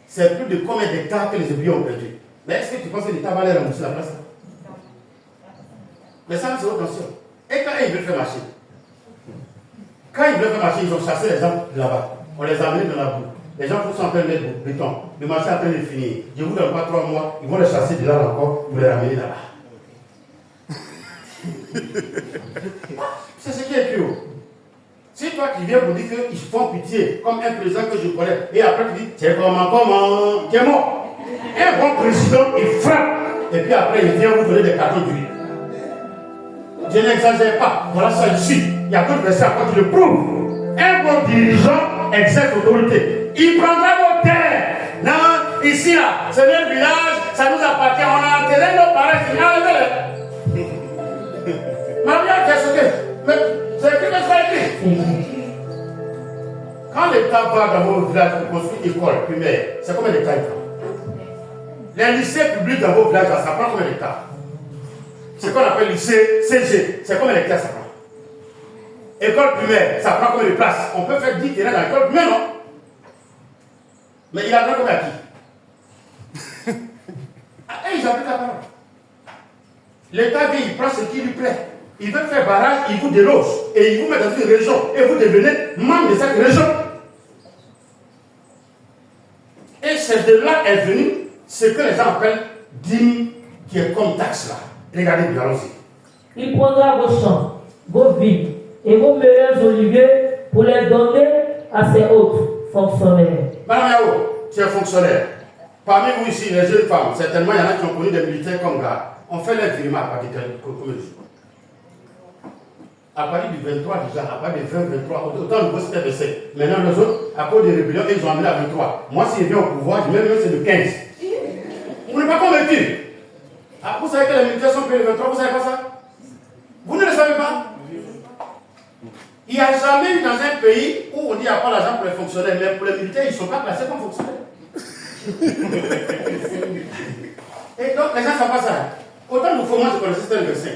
C'est plus de combien d'hectares que les ouvriers ont perdu. Mais est-ce que tu penses que l'État va aller rembourser la place? Mais ça, c'est votre attention. Et quand ils veulent faire marcher, ils ont chassé les gens de là-bas. On les a amenés dans la boue. Les gens sont en train de mettre du béton. Le marché est en train de finir. Je vous donne pas 3 mois, ils vont les chasser de là encore pour les ramener là-bas. C'est ce qui est écrit. Si toi qui viens pour dire qu'ils font pitié, comme un président que je connais, et après tu dis, c'est comment, tu es mort. Un bon président, il frappe, et puis après il vient vous donner des cartons d'huile. Je n'exagère pas, voilà ça ici. Il y a d'autres versets après qui le prouvent. Un bon dirigeant exerce l'autorité. Il prendra vos terres. Non, ici là, c'est notre village, ça nous appartient, on a enterré nos parents, c'est enlevez-les. Maria, qu'est-ce que mais c'est écrit, mais c'est pas écrit. Quand l'État va dans vos villages pour construire une école primaire, c'est combien d'État il prend? Les lycées publics dans vos villages, ça prend combien d'État? Ce qu'on appelle lycée CG, c'est combien d'État ça prend? École primaire, ça prend combien de places? On peut faire 10 terrains dans l'école primaire, non? Mais il a donné combien à qui? Et ils appliquent la parole. L'État vient, il prend ce qui lui plaît. Il veut faire barrage, il vous déloge. Et il vous met dans une région. Et vous devenez membre de cette région. Et c'est de là est venu ce que les gens appellent dîme, qui est comme taxe là. Regardez bien, allons-y. Il prendra vos champs, vos villes et vos meilleurs oliviers pour les donner à ses autres fonctionnaires. Madame Yao, tu es fonctionnaire. Parmi vous ici, les jeunes femmes, certainement il y en a qui ont connu des militaires comme gars. On fait les virements à partir de combien de jours? À partir du 23 déjà, à partir du 20, 23, autant nouveau c'était 25. Maintenant les autres, à cause des rébellions, ils ont amené à 23. Moi s'il vient au pouvoir, je vais même c'est le 15. Vous n'êtes pas convaincu? Ah, vous savez que les militaires sont payés le 23, vous savez pas ça? Vous ne le savez pas? Il n'y a jamais eu dans un pays où on dit qu'il n'y a pas l'argent pour les fonctionnaires, mais pour les militaires, ils ne sont pas placés comme fonctionnaires. Et donc les gens ne savent pas ça. Autant de fois, moi je connaissais c'était le 25.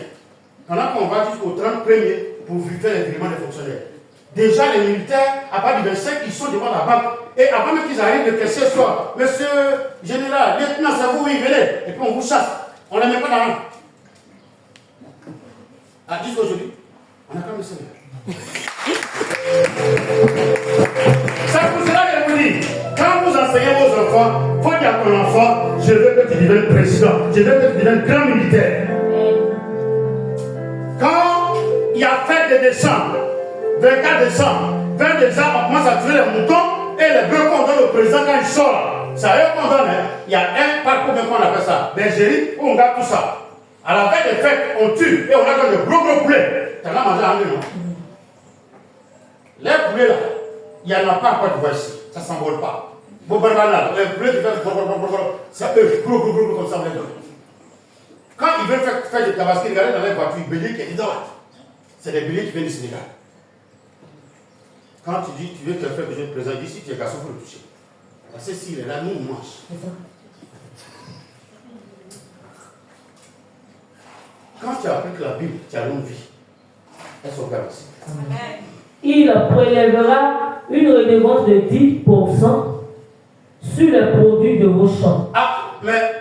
Pendant qu'on va jusqu'au 30 premier pour faire les virements des fonctionnaires. Déjà les militaires, à partir du 25, ils sont devant la banque. Et avant même qu'ils arrivent, le caissier soit, monsieur général, lieutenant, c'est vous, oui, venez. Et puis on vous chasse. On ne les met pas dans la main. Jusqu'aujourd'hui, on a quand même le Seigneur. C'est pour cela que je vous dis, quand vous enseignez vos enfants, faut dire à ton enfant, je je veux que tu deviennes président, je veux que tu deviennes grand militaire. Quand il y a fête de décembre, 24 décembre, 20 décembre, on commence à tuer les moutons et les bœufs qu'on donne au président quand il sort. Ça a eux qu'on donne, hein. Il y a un parcours qu'on appelle ça, bergerie, où on garde tout ça. À la veille des fêtes, on tue et on a donné de gros poulets. Tu en as mangé en deux, non? Les poulets là, il n'y en a pas encore de voir ici. Ça ne s'envole pas. Les poulets qui font ça peut gros comme ça, on les donne. Quand ils veulent faire des tabasqués, regardez dans les voitures, béliers qui est dedans. C'est des béliers qui viennent du Sénégal. Quand tu dis tu veux te faire que je te présente ici, tu es garçon pour le toucher. Parce que s'il est là, nous on mange. Quand tu appliques la Bible, tu as longue vie. Elles sont garanties. Il prélèvera une redevance de 10% sur les produits de vos champs. Ah, mais,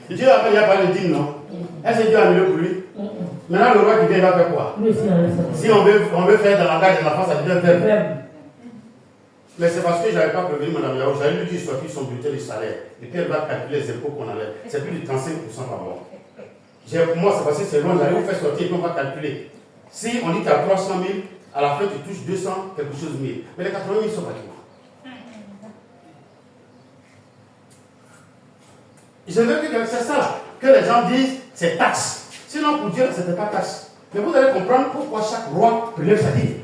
Dieu a déjà parlé de dîme, non? Est-ce que Dieu a mis le pour lui? Maintenant, le roi qui vient, il va faire quoi? Si on veut faire dans la langage de la France, ça devient faire. Mais c'est parce que je n'avais pas prévenu Mme Yao. J'allais lui dire sortir son bulletin de salaire. Et puis elle va calculer les impôts qu'on enlève. C'est plus de 35% par mois. Moi, c'est parce que c'est loin. J'allais vous faire sortir et puis on va calculer. Si on dit que tu as 300 000, à la fin tu touches 200 quelque chose de 1000. Mais les 80 000 sont pas tout. Je veux que c'est ça que les gens disent, c'est taxe. Sinon, pour Dieu, ce n'était pas taxe. Mais vous allez comprendre pourquoi chaque roi prélève sa dîme.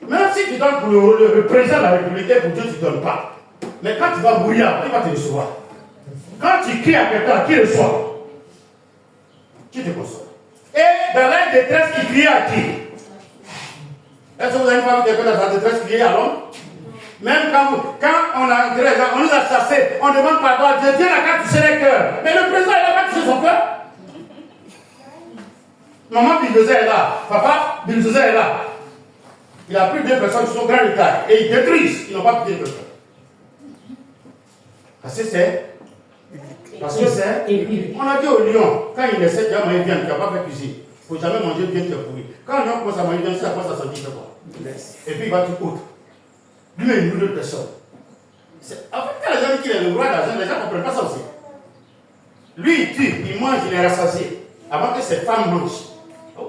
Même si tu donnes pour le président de la République, pour Dieu, tu ne donnes pas. Mais quand tu vas mourir, il va te recevoir. Quand tu cries à quelqu'un, qui reçoit? Qui te console? Et dans la détresse, il crie à qui? Est-ce que vous avez pas vu quelqu'un dans sa détresse crier à l'homme? Même quand on a entré, on nous a chassés, on demande pardon à Dieu, Dieu n'a qu'à toucher les cœurs. Mais le président, il n'a pas touché son cœur. Maman Bildozer est là, papa Bildozer est là. Il a pris deux personnes qui sont grands de taille et ils détruisent, ils n'ont pas pris deux personnes. Parce que c'est. On a dit au lion, quand il essaie de manger viande, tu n'as pas fait cuisine. Il ne faut jamais manger viande qui est pourrie. Quand le lion commence à manger viande, c'est à quoi ça s'en dit quoi? Et puis il va tout autre. Lui, il nourrit d'autres personnes. En fait, quand les gens disent qu'il est le roi d'argent, les gens ne comprennent pas ça aussi. Lui, il tue, il mange, il est rassasié. Avant que ses femmes mangent.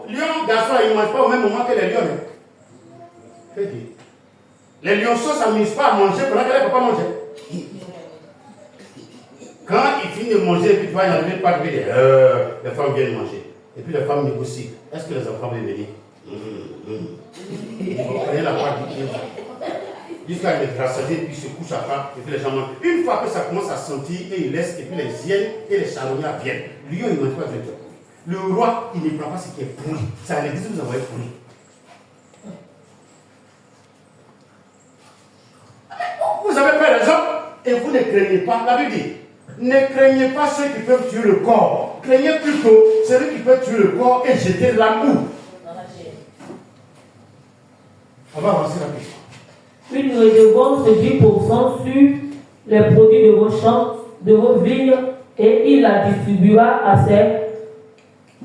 Lion, garçon, il ne mange pas au même moment que les lions. Les lionceaux ne s'amusent pas à manger pendant qu'elle ne peut pas manger. Quand il finit de manger, et puis tu vas y arriver, pas de dire, les femmes viennent manger. Et puis les femmes négocient. Est-ce que les enfants vont venir? Ils vont prendre la part du pied. Jusqu'à il est rassasié, puis il se couche à part, et puis les gens mangent. Une fois que ça commence à sentir, et il laisse, et puis les hyènes et les charognards viennent. Lui, il ne mange pas directement. Le roi, il ne prend pas ce qui est pourri. C'est à l'église que vous envoyez pourri. Vous avez peur des hommes et vous ne craignez pas. La Bible dit, ne craignez pas ceux qui peuvent tuer le corps. Craignez plutôt celui qui peut tuer le corps et jeter l'amour. On va avancer rapidement. Une redevance de 10% sur les produits de vos champs, de vos vignes, et il la distribuera à ses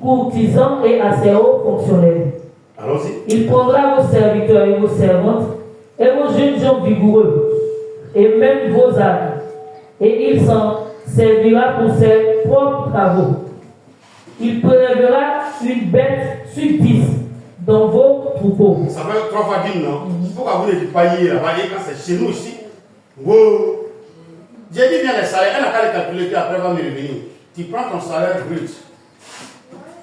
courtisans et à ses hauts fonctionnaires. Allons-y. Il prendra vos serviteurs et vos servantes et vos jeunes gens vigoureux et même vos ânes, et il s'en servira pour ses propres travaux. Il prélèvera une bête sur 10 dans vos troupeaux. Ça fait 3 fois 10, non? Pourquoi vous ne dites pas hier là-bas, quand c'est chez nous ici? Wow! J'ai dit bien les salaires, elle n'a qu'à les calculer, puis après elle va me revenir. Tu prends ton salaire brut,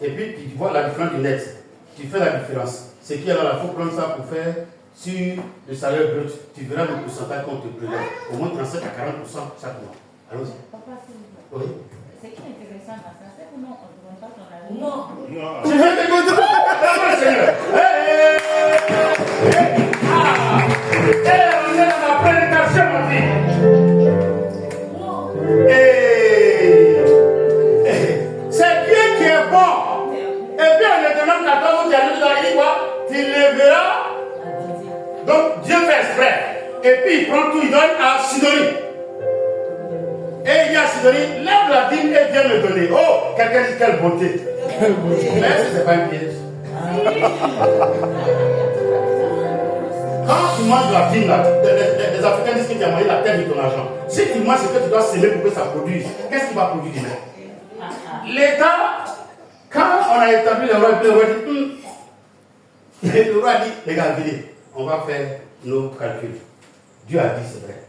et puis tu vois la différence du net. Tu fais la différence. Ce qui est là, il faut prendre ça pour faire sur le salaire brut. Tu verras le pourcentage qu'on te prélève. Au moins 37 à 40% chaque mois. Allons-y. Papa, s'il vous plaît. Oui. C'est qui est intéressant dans ça? C'est que non, on ne demande pas ton avis. Non. Je vais te montrer. Seigneur. On est dans la prédication, mon c'est Dieu qui est bon. Et puis on est demande 14 qui arrive dans la vie, quoi? Tu le verras. Donc Dieu fait exprès. Et puis il prend tout, il donne à Sidonie. Et il y a Sidonie, lève la dîme et viens me donner. Oh, quelqu'un dit quelle bonté. Mais ce n'est pas un piège. Quand tu manges de la dîme, là, les Africains disent que tu as mangé la terre de ton argent. Si tu manges ce que tu dois semer pour que ça produise, qu'est-ce qui va produire demain? L'État, quand on a établi le roi dit, le roi dit, les gars, venez, on va faire nos calculs. Dieu a dit, c'est vrai.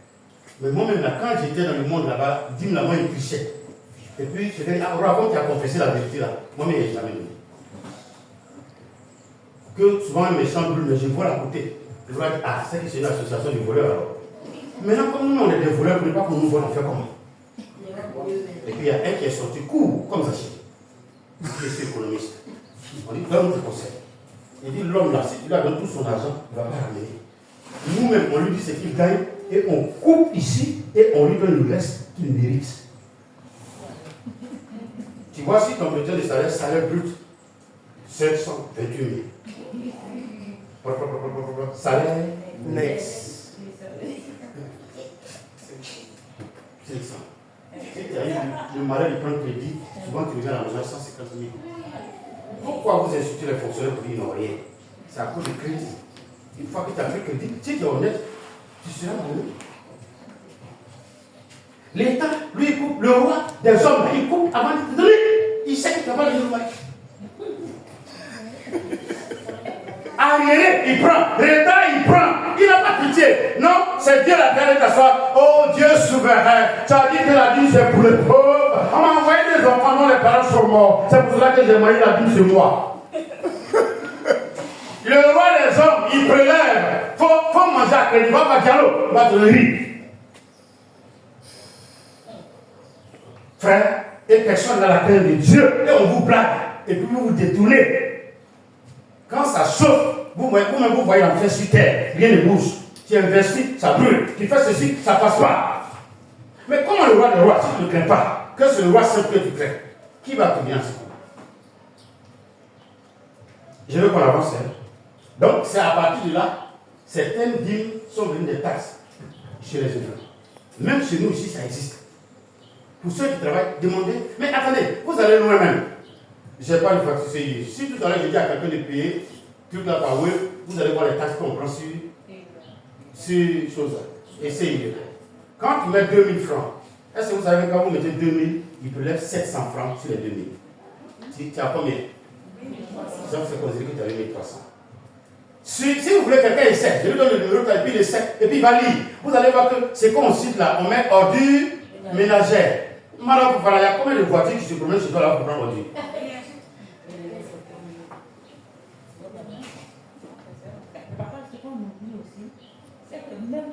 Mais moi-même, là, quand j'étais dans le monde là-bas, dîme là, moi, il trichait. Et puis, je dis, ah, roi, quand tu as confessé la vérité là, moi-même, je n'ai jamais donné. Que souvent un méchant brûle, mais je vois à côté. Le roi dit, ah, c'est que c'est une association de voleurs alors. Maintenant, comme nous, on est des voleurs, on ne pas qu'on nous vole, on fait comment? Et puis il y a un qui est sorti court, comme Zachi, qui est économiste. On dit, donne tes conseils. Il dit, l'homme là, si tu lui donnes tout son argent, il ne va pas ramener. Nous-mêmes, on lui dit ce qu'il gagne, et on coupe ici, et on lui donne le reste qu'il mérite. Tu vois, si ton bulletin de salaire brut, 728 000. Salaire net. 500. Si tu arrives, le malheur de prendre crédit, souvent tu reviens à la maison 150 000. Pourquoi vous insultez les fonctionnaires pour dire qu'ils n'ont rien? C'est à cause du crédit. Une fois que tu as pris le crédit, si tu es honnête, tu seras honnête. L'État, lui, il coupe, le roi des hommes, il coupe avant de te donner. Il sait que tu vas pas le donner. Arriéré, il prend. L'État, il prend. Il n'a pas pitié. Non, c'est Dieu la terre et t'asseoir. Oh Dieu souverain, tu as dit que la dîme c'est pour les pauvres. On m'a envoyé des enfants dont les parents sont morts. C'est pour cela que j'ai mangé la dîme sur moi. Le roi des hommes, il prélève. Faut manger à crédit. Va pas dialogue, va te le riz. Frère, et personne n'a la terre de Dieu. Et on vous blague. Et puis vous vous détournez. Quand ça chauffe, vous-même vous voyez l'enfer sur terre, rien ne bouge. Tu investis, ça brûle. Tu fais ceci, ça ne passe pas. Mais comment le roi des rois, si tu ne crains pas, que c'est le roi simple que tu crains, qui va te bien ensemble? Je veux qu'on avance. Donc, c'est à partir de là, certaines dîmes sont venues des taxes chez les humains. Même chez nous ici, ça existe. Pour ceux qui travaillent, demandez. Mais attendez, vous allez loin même. Je n'ai pas le facture. Si tout à l'heure je dis à quelqu'un de payer, tout là par web, vous allez voir les taxes qu'on prend sur chose. Essayez. Quand tu mets 2000 francs, est-ce que vous savez quand vous mettez 2000, il prélève 700 francs sur les 2000? Tu as combien? Ça c'est considéré que tu avais 1300. Si vous voulez quelqu'un essaie, je lui donne le numéro et puis il essaie, et puis il va lire. Vous allez voir que c'est comme on cite là, on met ordure ménagère. Madame, voilà, il y a combien de voitures qui se promènent chez toi là pour prendre ordure? Même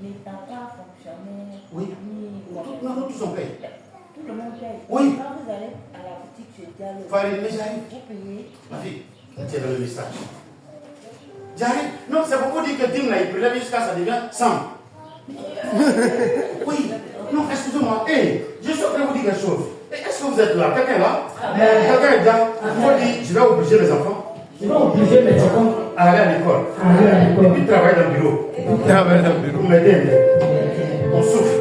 les tatas fonctionnaient. Oui. Tous on paye. Tout le monde paye. Oui. Quand vous allez à la boutique, je dialogue. Vous payez. Ma fille, tu es dans le message. J'arrive. Non, c'est pour vous dire que Dim là, il prélève jusqu'à ça devient 100. Oui. Non, excusez-moi. Hey, je suis en train de vous dire quelque chose. Est-ce que vous êtes là? Quelqu'un est là? Quelqu'un est là? Vous dites, je vais obliger mes enfants. Je vais obliger mes enfants à aller à l'école. Et puis travailler dans le bureau. Pour m'aider. On souffre.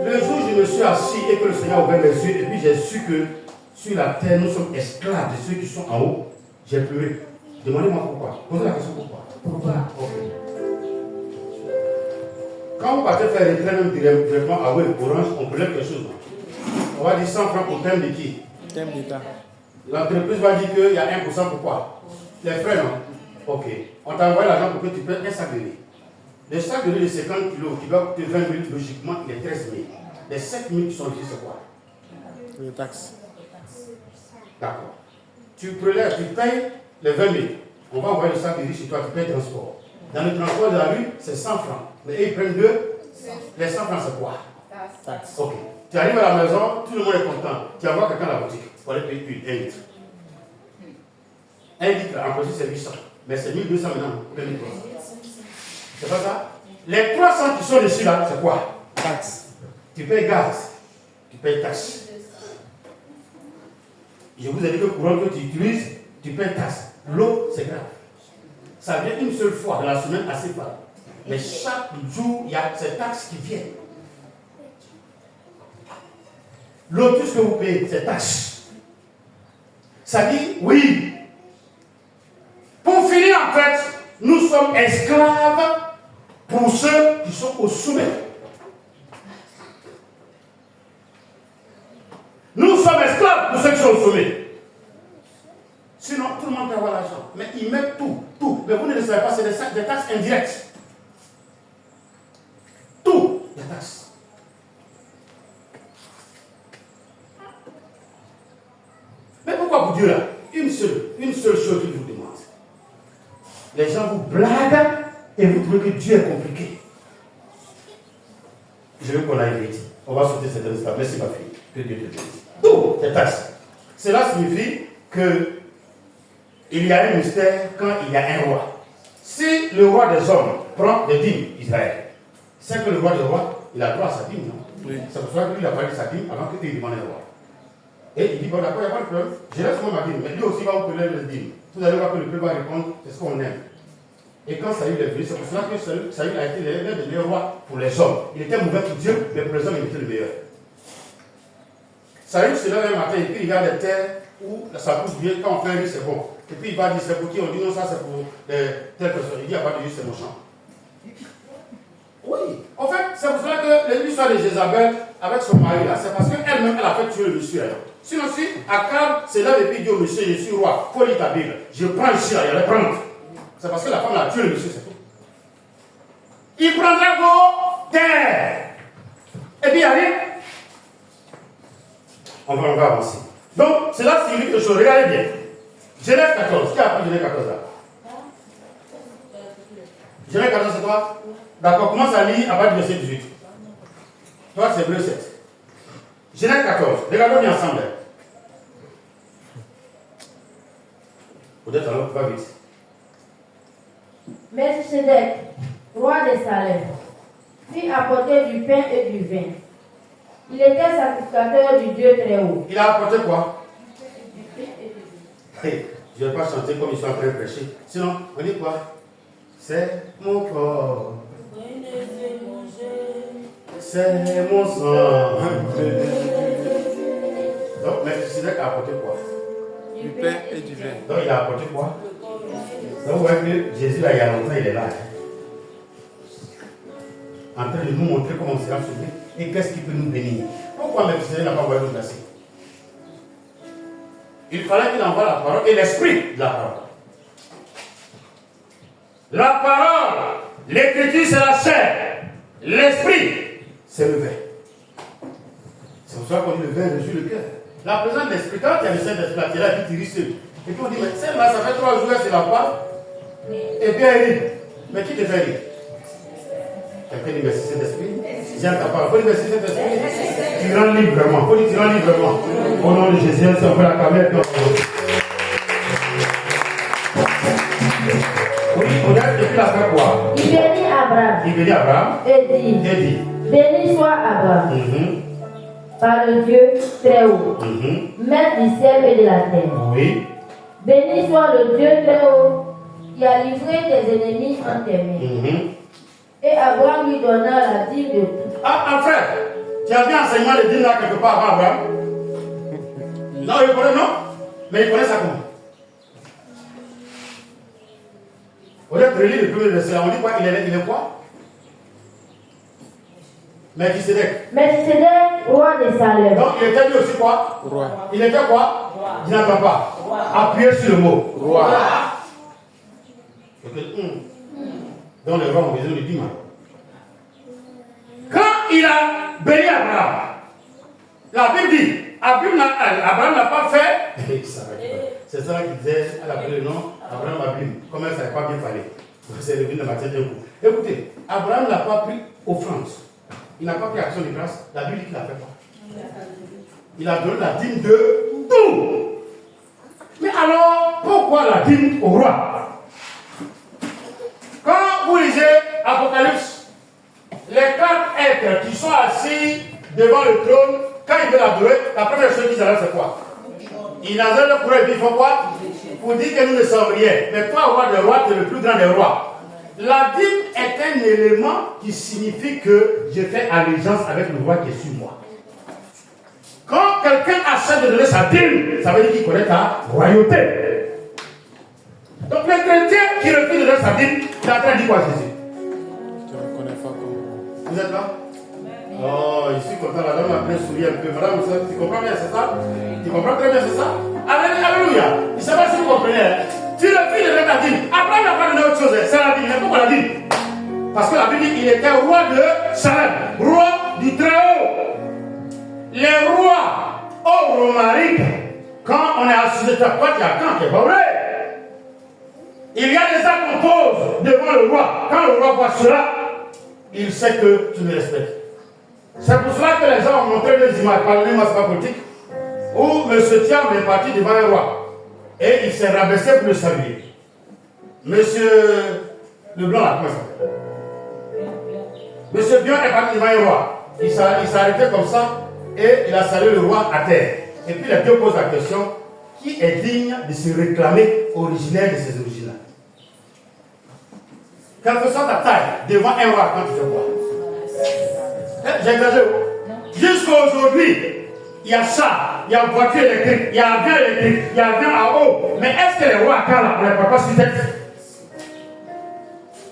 Le jour où je me suis assis et que le Seigneur a ouvert mes yeux, et puis j'ai su que sur la terre, nous sommes esclaves de ceux qui sont en haut, j'ai pleuré. Demandez-moi pourquoi. Posez la question pourquoi. Okay. Quand vous partez faire les trains, même directement à Orange, on prélève quelque chose. On va dire 100 francs pour thème de qui? Thème d'État. L'entreprise va dire qu'il y a 1% pourquoi? Les frais, non? Ok. On t'a envoyé l'argent pour que tu payes un sac de riz. Le sac de riz de 50 kg qui doit coûter 20 000, logiquement, il est 13 000. Les 7 000 qui sont ici, c'est quoi? Les taxes. D'accord. Tu prélèves, tu payes les 20 000. On va envoyer le sac de riz chez toi, tu payes le transport. Dans le transport de la rue, c'est 100 francs. Mais ils prennent deux. Les 100 francs, c'est quoi? Taxes. Ok. Tu arrives à la maison, tout le monde est content. Tu envoies quelqu'un à la boutique pour aller payer une, 1 litre. 1 litre, en principe, c'est 800. Mais c'est 1200 maintenant. C'est pas ça? Les 300 qui sont dessus là, c'est quoi? Taxes. Tu payes gaz, tu payes taxe. Je vous ai dit que le courant que tu utilises, tu payes taxe. L'eau, c'est grave. Ça vient une seule fois dans la semaine, assez pas. Mais chaque jour, il y a ces taxes qui viennent. L'eau, tout ce que vous payez, c'est taxe. Ça dit, oui. Pour finir, en fait, Nous sommes esclaves pour ceux qui sont au sommet. Nous sommes esclaves pour ceux qui sont au sommet. Sinon, tout le monde peut avoir l'argent. Mais ils mettent tout. Mais vous ne le savez pas, c'est des taxes indirectes. Tout, des taxes. Mais pourquoi pour Dieu là? Une seule chose qu'il vous demande. Les gens vous blaguent et vous trouvez que Dieu est compliqué. Je veux qu'on aille vite. On va sauter cette étape. Merci ma fille. Que Dieu te bénisse. Tout est taxe. Cela signifie que il y a un mystère quand il y a un roi. Si le roi des hommes prend des dîmes, Israël, c'est que le roi des rois, il a droit à sa dîme, non? Oui. C'est pour ça que lui, il a parlé de sa dîme avant qu'il demande un roi. Et il dit, bon d'accord, il n'y a pas de problème, je laisse moi ma dîme, mais lui aussi va vous donner le dîme. Vous allez voir que le peuple va répondre, c'est ce qu'on aime. Et quand Saül est venu, c'est pour cela que Saül a été l'un des meilleurs rois pour les hommes. Il était mauvais pour Dieu, mais pour les hommes, il était le meilleur. Saül se lève un matin et puis il regarde des terres où ça pousse bien, quand on fait un riz, c'est bon. Et puis il va dire, c'est pour qui? On dit non, ça c'est pour telle personne. Il dit, il n'y a pas de riz, c'est mon champ. Oui, en fait, c'est pour cela que l'histoire de Jézabel avec son mari là, c'est parce qu'elle-même, elle a fait tuer le monsieur. Alors. Sinon, si Akab se lève et puis dit au monsieur, je suis roi, faut lire ta Bible, je prends ici, là, il allait prendre. C'est parce que la femme a tué le monsieur, c'est tout. Il prendra vos terres. Et puis il n'y a rien. On va avancer. Donc, cela signifie que je regarde bien. Genèse 14, qui a appris Genèse 14 là? Genèse 14, c'est toi? D'accord, commence à lire à partir du verset 18. Toi, c'est Hébreux 7. Genèse 14, regardons bien ensemble. Peut-être alors, va vite. Melchisedec, roi de Salem, fit apporter du pain et du vin. Il était sacrificateur du Dieu très haut. Il a apporté quoi? Du pain et du vin. Hey, je ne vais pas chanter comme ils sont en train de prêcher. Sinon, on dit quoi? C'est mon corps. C'est mon sang. Donc, Melchisedec a apporté quoi? Du pain et du vin. Donc, il a apporté quoi? Donc, vous voyez que Jésus, là, il y a longtemps, il est là. En train de nous montrer comment on sera sauvé et qu'est-ce qui peut nous bénir. Pourquoi Melchisedec n'a pas envoyé nous placer? Il fallait qu'il envoie la parole et l'esprit de la parole. La parole, l'écriture, c'est la chair. L'esprit, c'est le vin. C'est pour ça qu'on dit le vin réjouit le cœur. La présence de l'esprit, quand il y a le Saint-Esprit, il y a la petite risque. Et puis on dit, mais celle-là, ça fait 3 jours, c'est la part. Et puis elle rit. Mais qui te fait rire? Quelqu'un dit merci Saint-Esprit. Viens ta parole. Faut dire merci Saint-Esprit. Tu rends librement. Faut dire tu rends librement. Au nom de Jésus, si on fait la caméra. Oui, on a depuis la fin quoi? Il bénit Abraham. Il bénit Abraham. Et dit, béni soit Abraham. Par le Dieu très haut, maître du ciel et de la terre. Oui. Béni soit le Dieu très haut, qui a livré tes ennemis en tes mains. Et Abraham lui donna la dîme de tout. Ah, en frère, tu as vu enseignement de dîme là quelque part avant Abraham? Non, il connaît, non? Mais il connaît ça comment? Au lieu de relire le premier verset, on dit quoi? Il est quoi? Melchisedec. Melchisedec, roi de Salem. Donc il était lui aussi quoi? Roi. Il était quoi? Roi. Je n'entends pas. Roi. Appuyez sur le mot. Roi. Dans les rois ont besoin de dîme. Quand il a béni Abraham, la Bible dit, Abraham n'a pas fait. C'est ça qu'il disait, elle a appelé le nom Abraham Abim. Comme elle ne savait pas bien parler. C'est revenu dans ma tête d'un coup. Écoutez, Abraham n'a pas pris offrande. Il n'a pas pris action de grâce. La Bible dit qu'il n'a fait pas. Il a donné la dîme de tout. Mais alors, pourquoi la dîme au roi? Quand vous lisez Apocalypse, les 4 êtres qui sont assis devant le trône, quand ils veulent adorer, la première chose qu'ils avaient, c'est quoi? Ils avaient le courage, ils font quoi? Pour dire que nous ne sommes rien. Mais toi, roi des rois, tu es le plus grand des rois. La dîme est un élément qui signifie que je fais allégeance avec le roi qui est sur moi. Quand quelqu'un accepte de donner sa dîme, ça veut dire qu'il connaît ta royauté. Donc le chrétien qui refuse de donner sa Bible, il est en train de dire quoi à Jésus? Je ne connais pas comment. Vous êtes là? Oh, je suis content, la dame m'a bien souri un peu. Madame, tu comprends bien, c'est ça? Tu comprends très bien, c'est ça? Alléluia. Je ne sais pas si vous comprenez. Hein? Tu refuses de donner ta Bible. Après, il n'a pas donné autre chose. C'est la Bible. Mais pourquoi la Bible? Parce que la Bible dit qu'il était roi de Salem, roi du Très-Haut. Les rois romariques, quand on est assis de ta pote, il y a quand qui est pas vrai. Il y a des actes qu'on pose devant le roi. Quand le roi voit cela, il sait que tu le respectes. C'est pour cela que les gens ont montré des images, pardonnez-moi, c'est pas politique, où M. Thiam est parti devant un roi. Et il s'est rabaissé pour le saluer. Monsieur Leblanc, là, comment ça s'appelle? Monsieur Bion est parti devant un roi. Il s'est arrêté comme ça et il a salué le roi à terre. Et puis les deux posent la question, qui est digne de se réclamer originaire de ses origines? Quelle que soit ta taille, devant un roi, quand tu fais quoi? J'exagère. Jusqu'à aujourd'hui, il y a ça, il y a une voiture électrique, il y a un avion électrique, il y a un avion à eau. Mais est-ce que les rois à Kala, on ne les prend pas sur tête?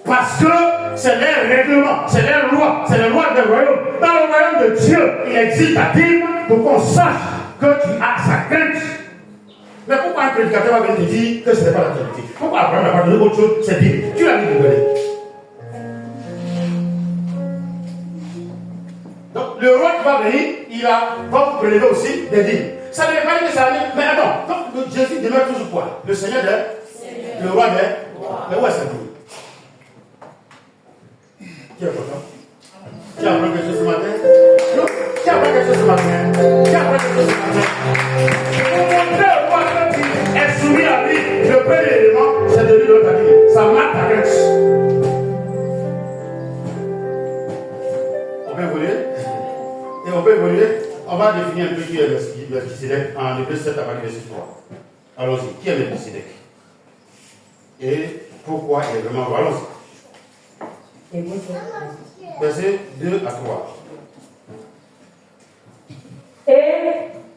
Parce que c'est leur règlement, c'est leur loi, c'est les lois du royaume. Dans le royaume de Dieu, il existe ta dîme pour qu'on sache que tu as sa crainte. Mais pourquoi un prédicateur va venir te dire que ce n'est pas la qualité? Pourquoi Abraham n'a pas donné autre chose? C'est dîme. Tu l'as dit de donner. Donc le roi qui va venir, il va vous prélever aussi des dîmes. Ça ne veut pas dire que ça arrive. Mais attends, donc Jésus demeure toujours quoi? Le Seigneur de, le roi de. Mais où est ce dîme? Qui est content? Qui apprend quelque chose ce matin? Qui apprend quelque chose ce matin? Qui apprend quelque chose ce matin? Pour montrer au roi que tu es soumis à lui, le premier élément, c'est de lui donner ta vie. Ça marque ta grâce. On peut évoluer? Et on peut évoluer? On va définir un peu qui est Melchisédek en Hébreux 7 à partir de verset 3. Allons-y. Qui est Melchisédek? Et pourquoi il est vraiment roi? Allons-y. Verset 2 à 3. Et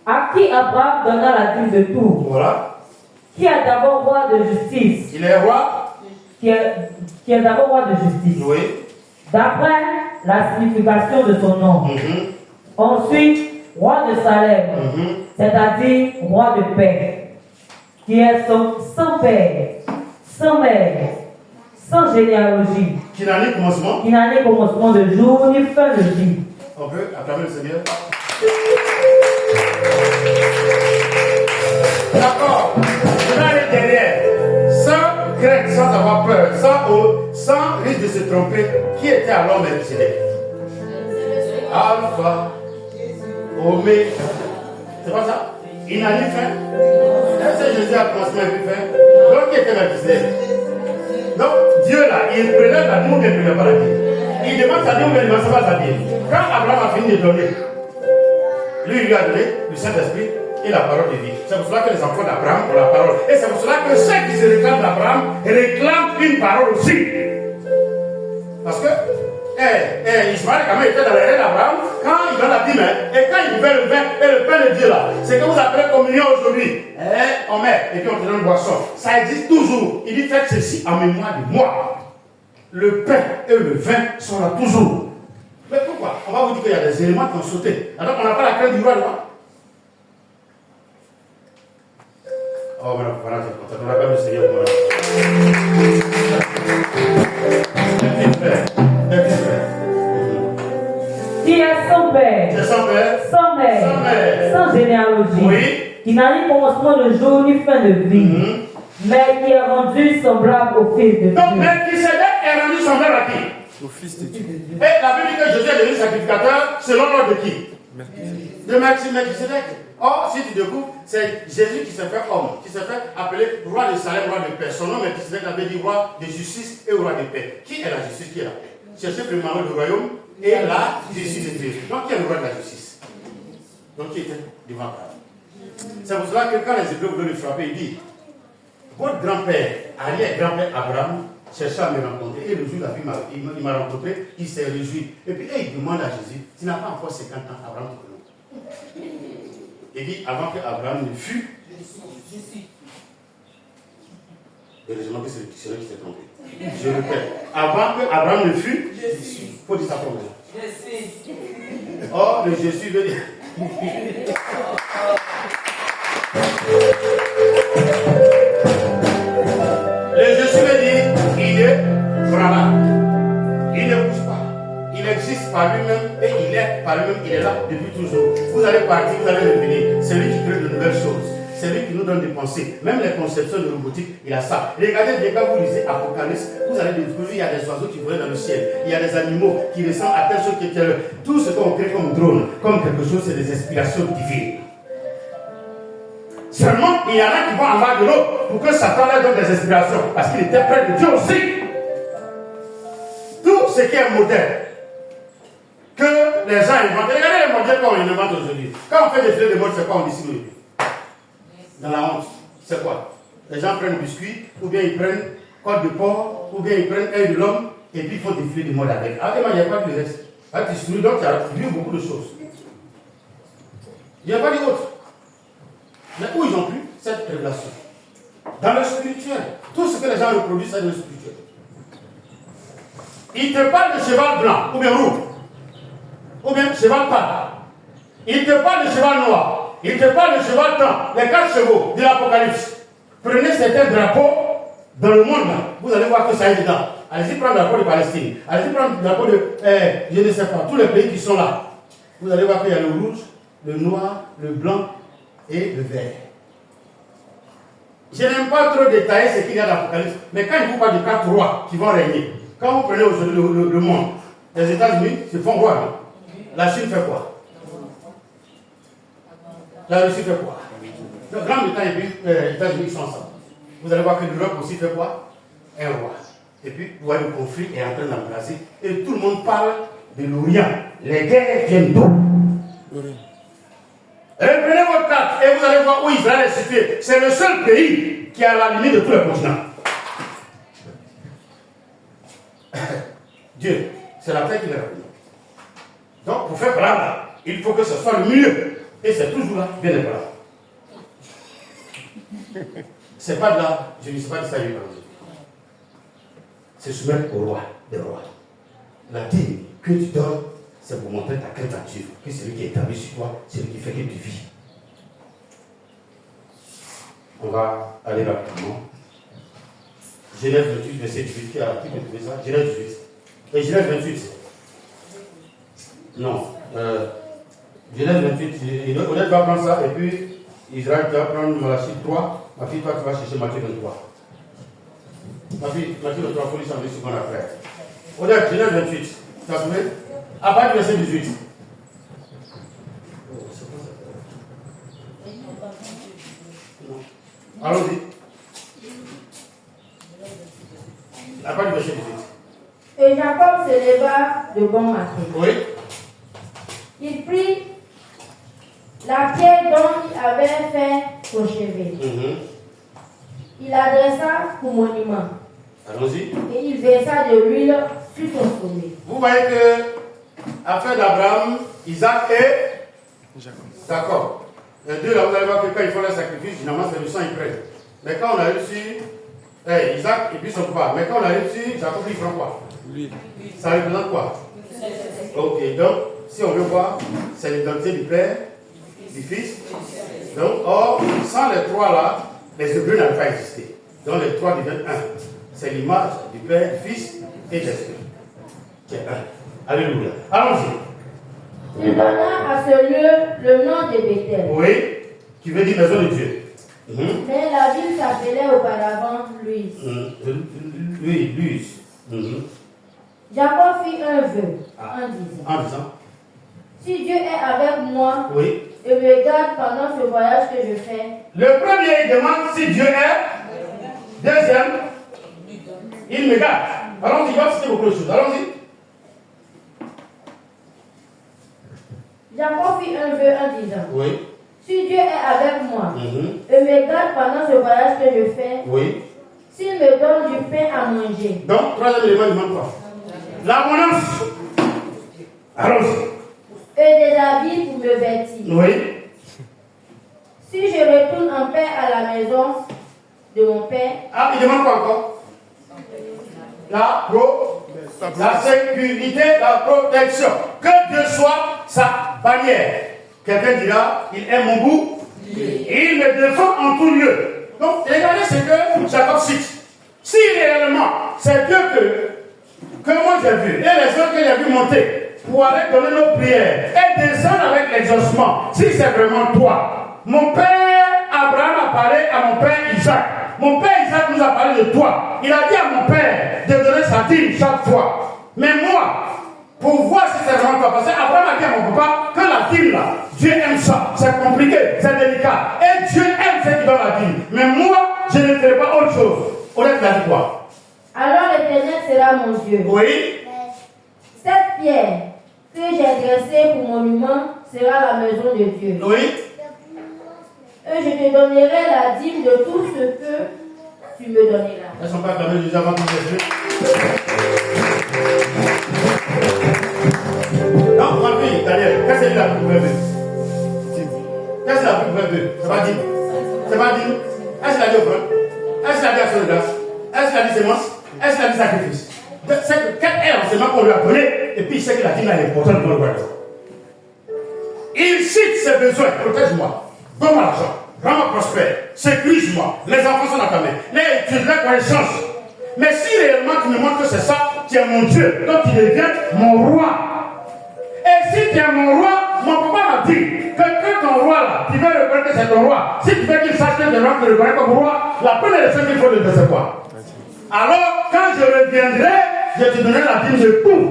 à qui Abraham donna la dîme de tout. Voilà. Qui est d'abord roi de justice. Il est roi. Qui est d'abord roi de justice. Oui. D'après la signification de son nom. Ensuite, roi de Salem, c'est-à-dire roi de paix, qui est sans père, sans mère, sans généalogie, Qui n'a ni commencement. qui n'a ni commencement de jour, ni fin de vie. On peut acclamer le Seigneur. D'accord. Je vais aller derrière. Sans crainte, sans avoir peur, sans risque de se tromper. Qui était alors Melchisédek? Alpha, Oméga. C'est pas ça? Il n'a ni fin. Est-ce que Jésus a commencement et puis fin? Donc qui était Melchisédek? Donc Dieu là, il prélève la dîme ou il ne prélève pas la dîme? Il demande sa dîme ou il ne demande pas sa dîme? Quand Abraham a fini de donner, lui a donné le Saint-Esprit et la parole de vie. C'est pour cela que les enfants d'Abraham ont la parole. Et c'est pour cela que ceux qui se réclament d'Abraham réclament une parole aussi. Parce que Ismaël, quand même, était dans les rêves d'Abraham, quand il donne la dîme, et quand il fait le vin et le pain de Dieu là, c'est que vous appelez communion aujourd'hui. On met, et puis on te donne une boisson. Ça existe toujours. Il dit faites ceci en mémoire de moi. Le pain et le vin sont là toujours. Mais pourquoi? On va vous dire qu'il y a des éléments qui ont sauté. Alors on n'a pas la crainte du roi, là. Oh, voilà, c'est content. On a pas le Seigneur. Qui est sans père, C'est sans père, sans mère, sans généalogie, oui, qui n'a ni commencement de jour, ni fin de vie, mais qui est rendu semblable au Fils de Dieu. Donc, Melchisédek est rendu semblable à qui? Au Fils de Dieu. Et la Bible dit que Jésus est devenu sacrificateur selon l'ordre de qui? De Melchisédek. Or, si tu découvres, c'est Jésus qui s'est fait homme, qui s'est fait appeler roi de Salem, roi de paix. Son nom Melchisédek avait dit roi de justice et roi de paix. Qui est la justice? Qui est la paix? Cherchez premièrement le royaume et la justice de Dieu. Donc, qui est le roi de la justice? Donc, qui était devant Abraham? C'est pour cela que quand les Hébreux voulaient le frapper, il dit votre grand-père, arrière-grand-père Abraham, cherchait à me rencontrer. Et le jour où il m'a rencontré, il s'est réjoui. Et puis, il demande à Jésus, tu n'as pas encore 50 ans, Abraham te connaît. Il dit, avant que Abraham ne fût, Heureusement que c'est celui qui s'est trompé. Je répète, avant que Abraham ne fût, il faut dire ça comme ça. Je suis. Oh, le je suis veut dire. Le je suis veut dire, il est voilà. Il ne bouge pas. Il existe par lui-même et il est par lui-même. Il est là depuis toujours. Vous allez partir, vous allez revenir. C'est lui qui crée de nouvelles choses. C'est lui qui nous donne des pensées. Même les conceptions de robotique, il a ça. Regardez, dès que vous lisez Apocalypse, vous allez découvrir qu'il y a des oiseaux qui volent dans le ciel. Il y a des animaux qui ressemblent à quelque chose qui est tout ce qu'on crée comme drone, comme quelque chose, c'est des inspirations divines. Seulement, il y en a qui vont en bas de l'eau pour que Satan leur donne des inspirations. Parce qu'il était près de Dieu aussi. Tout ce qui est modèle que les gens inventent. Regardez les modèles qu'on invente aujourd'hui. Quand on fait des filets de mode, c'est quoi on dessine aujourd'hui? Dans la honte, c'est quoi? Les gens prennent biscuit, ou bien ils prennent côte de porc, ou bien ils prennent œil de l'homme, et puis ils font des filets de mode avec. Après, il n'y a pas de reste. Donc, tu as vu beaucoup de choses. Il n'y a pas d'autre. Mais où ils ont pris cette révélation? Dans le spirituel. Tout ce que les gens reproduisent, c'est dans le spirituel. Ils te parlent de cheval blanc, ou bien rouge, ou bien cheval pâle. Ils te parlent de cheval noir. Il te parle de cheval blanc, les 4 chevaux de l'Apocalypse. Prenez certains drapeaux dans le monde, vous allez voir que ça est dedans. Allez-y prendre le drapeau de Palestine. Allez-y prendre le drapeau de, je ne sais pas, tous les pays qui sont là. Vous allez voir qu'il y a le rouge, le noir, le blanc et le vert. Je n'aime pas trop détailler ce qu'il y a dans l'Apocalypse, mais quand il vous parle de 4 rois qui vont régner, quand vous prenez aujourd'hui le monde, les États-Unis se font rois, non? La Chine fait quoi? La Russie fait quoi? Le Grande-Bretagne et les États-Unis sont ensemble. Vous allez voir que l'Europe aussi fait quoi? Un roi. Et puis, vous voyez, le conflit est en train d'embraser. Et tout le monde parle de l'Orient. Les guerres viennent d'où? Reprenez votre carte et vous allez voir où Israël est situé. C'est le seul pays qui est à la limite de tous les continents. Dieu, c'est la terre qui l'a rappelé. Donc, pour faire là, il faut que ce soit le milieu. Et c'est toujours là, bien et là. C'est pas de là, je ne sais pas de ça, c'est soumettre au roi des rois. La dîme que tu donnes, c'est pour montrer ta crainte à Dieu, que c'est lui qui est établi sur toi, c'est lui qui fait que tu vis. On va aller rapidement. Genèse 28, verset 18, qui peut trouver ça? Genèse 18. Et Genèse 28. Non. Genèse 28, Odette va prendre ça, et puis Israël va prendre Malachie 3. Ma fille, toi, tu vas chercher Matthieu 23. Ma fille, Matthieu 23, il faut lui changer ce qu'on a fait. Odette, Genèse 28. Tu as trouvé? À partir du verset 18. Allons-y. À partir du verset 18. Et Jacob se leva de bon matin. Oui. Il prit la pierre dont il avait fait son chevet. Il l'adressa pour monument. Allons-y. Et il versa de l'huile sur son sommet. Vous voyez que affaire d'Abraham, Isaac et Jacob. Les deux là, vous allez voir que quand ils font le sacrifice, généralement c'est le sang ils prennent. Mais quand on arrive sur Isaac et puis son papa, mais quand on arrive sur Jacob, il prend quoi? Ça représente quoi? Ok, donc si on veut voir, c'est l'identité du Père, du Fils. Donc, or, sans les trois là, les Hébreux n'avaient pas existé. Donc les trois deviennent un. C'est l'image du Père, du Fils et de l'Esprit. Qui est un. Alléluia. Allons-y. Il donna à ce lieu le nom de Bethel. Oui, qui veut dire maison de Dieu. Mais la ville s'appelait auparavant Luz. Oui, Luz. Jacob fit un vœu en disant, si Dieu est avec moi et me garde pendant ce voyage que je fais. Le premier, il demande si Dieu est. Deuxième, il me garde. Allons-y, il va citer beaucoup de choses. Allons-y. Jacob fit un vœu en disant, si Dieu est avec moi et me garde pendant ce voyage que je fais, s'il me donne du pain à manger. Donc, troisième élément, il demande quoi? L'abondance. Allons-y. Et des habits pour me vêtir. Si je retourne en paix à la maison, de mon père. Ah, il demande quoi encore? La sécurité, la protection. Que Dieu soit sa bannière. Quelqu'un dira, il est mon bout. Il me défend en tout lieu. Donc, regardez ce que Jacob cite. Si réellement, c'est Dieu que moi j'ai vu, et les autres que j'ai vu monter pour aller donner nos prières et descendre avec l'exaucement, si c'est vraiment toi, mon père Abraham a parlé à mon père Isaac. Mon père Isaac nous a parlé de toi. Il a dit à mon père de donner sa dîme chaque fois. Mais moi, pour voir si c'est vraiment toi, parce qu'Abraham a dit à mon papa que la dîme là, Dieu aime ça, c'est compliqué, c'est délicat. Et Dieu aime ceux qui donnent la dîme. Mais moi, je ne ferai pas autre chose. Honnête, il a dit quoi? Alors l'Éternel sera mon Dieu. Oui. Cette pierre que j'ai dressée pour monument sera la maison de Dieu. Oui. Et je te donnerai la dîme de tout ce que tu me donneras. Elles sont pas fermées déjà avant de vous. Donc, ma fille, Daniel, qu'est-ce que c'est la plus vraie? Qu'est-ce que la plus vraie? C'est pas dit. C'est pas dit. Est-ce qu'il a dit offrande? Est-ce qu'il a dit action de grâce? Est-ce qu'il a dit sémence? Est-ce qu'il a dit sacrifice? C'est que quel est l'enseignement qu'on lui a donné, et puis il sait que la dîme est importante pour le royaume. Il cite ses besoins. Protège-moi. Donne-moi l'argent. Rends-moi prospère. Sécurise-moi. Les enfants sont dans ta main. Tu donnes connaissance. Mais si réellement tu me montres que c'est ça, tu es mon Dieu. Donc tu deviens mon roi. Et si tu es mon roi, mon papa m'a dit que ton roi là, tu veux reconnaître que c'est ton roi. Si tu veux qu'il sache que tu le reconnaître comme roi, la première chose qu'il faut le faire, c'est quoi? Alors, quand je reviendrai, je te donnerai la dîme de tout.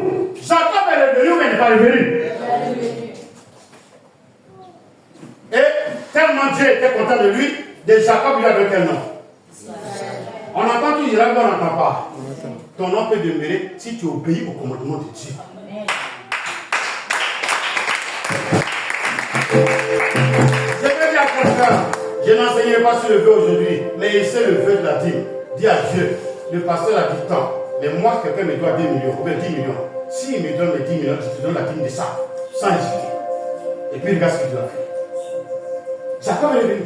Jacob est revenu ou il n'est pas revenu? Et tellement Dieu était content de lui, de Jacob lui a donné quel nom? On entend tout dire, mais on n'entend pas. Ton nom peut demeurer si tu obéis au commandement de Dieu. Je veux dire à quelqu'un, je n'enseignerai pas sur le vœu aujourd'hui, mais il sait le vœu de la dîme. Dis à Dieu, le pasteur a dit tant, mais moi quelqu'un me doit 10 millions, ou bien 10 millions. S'il me donne les 10 millions, je te donne la dîme de ça, sans hésiter. Et puis regarde ce qu'il doit faire. Jacob est venu.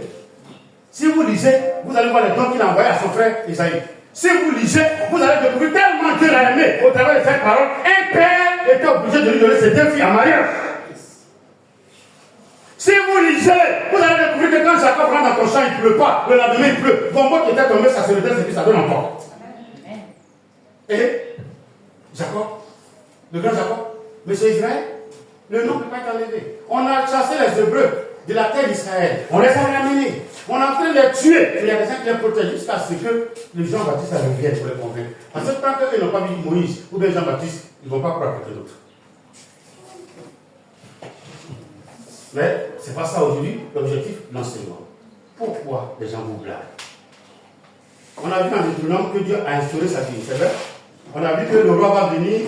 Si vous lisez, vous allez voir les dons qu'il a envoyés à son frère Isaïe. Si vous lisez, vous allez découvrir tellement Dieu l'a aimé au travers de cette parole. Un père était obligé de lui donner ses 2 filles en mariage. Si vous lisez, vous allez découvrir que quand Jacob rentre dans ton champ, il ne pleut pas. Le lendemain, il pleut. Bon, moi qui était tombé, ça se redresse et puis ça donne encore. Et Jacob, le grand Jacob, monsieur Israël, le nom ne peut pas être enlevé. On a chassé les Hébreux de la terre d'Israël. On les a ramenés. On est en train de les tuer. Il y a des gens qui les protègent jusqu'à ce que les Jean-Baptiste reviennent pour les convaincre. Parce que tant qu'ils n'ont pas vu Moïse ou bien Jean-Baptiste, ils ne vont pas croire quelqu'un d'autre. Mais ce n'est pas ça aujourd'hui l'objectif de l'enseignement. Pourquoi les gens vous blaguent? On a vu dans Deutéronome que Dieu a instauré sa dîme, c'est vrai? On a vu que le roi va venir,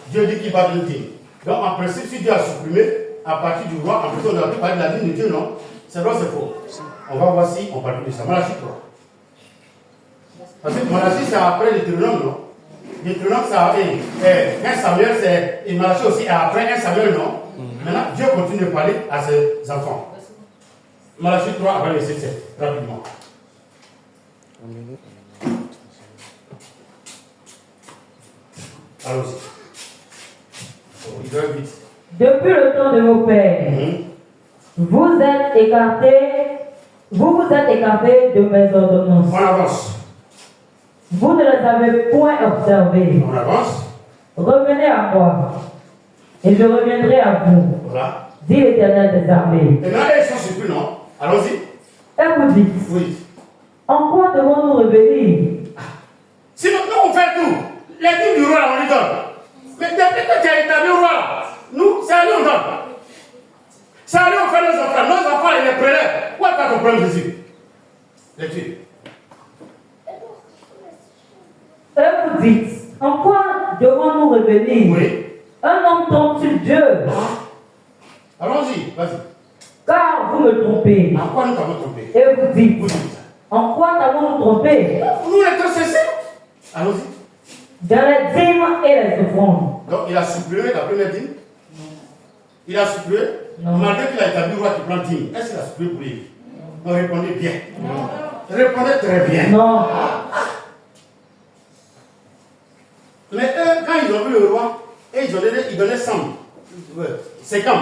Dieu dit qu'il va donner une dîme. Donc en principe, si Dieu a supprimé, à partir du roi, en plus on a pu parler de la dîme de Dieu, non? C'est vrai ou c'est faux? On va voir si on parle plus de ça. Malachie 3. Parce que Malachie c'est après Deutéronome, non? Deutéronome c'est après 1 Samuel, et Malachie aussi est après 1 Samuel, non? Maintenant, Dieu continue de parler à ses enfants. Malachie 3 après le 7, rapidement. Allons-y. Il doit vite. Depuis le temps de vos pères, vous vous êtes écartés de mes ordonnances. On avance. Vous ne les avez point observées. On avance. Revenez à moi, et je reviendrai à vous. Voilà. Dit l'Éternel des armées. Maintenant, ils sont surpris, non? Allons-y. Et vous dites, Oui. en quoi devons-nous revenir? Si maintenant on fait tout, les dîmes du roi, on lui donne. Mais depuis que tu as établi le roi, nous, c'est à lui on donne. C'est à lui on fait nos enfants. Nos enfants, ils les prélèvent. Où est-ce que ton problème, Jésus? Les tuer. Et vous dites, en quoi devons-nous revenir? Oui. Un homme trompe-t-il Dieu? Allons-y, vas-y. Car vous me trompez. En quoi nous t'avons trompé? Et vous dites, Vous dites ça. en quoi t'avons-nous trompé? Nous les cessés. Allons-y. Dans les dîmes et les offrandes. Donc il a supprimé la première dîme. Il a supprimé. Non. Malgré qu'il a établi le roi qui prend dîme. Est-ce qu'il a supprimé pour lui? On répondait bien. Non. répondez très bien. Non. Mais eux, quand ils ont vu le roi, et ils donnaient 100, 50,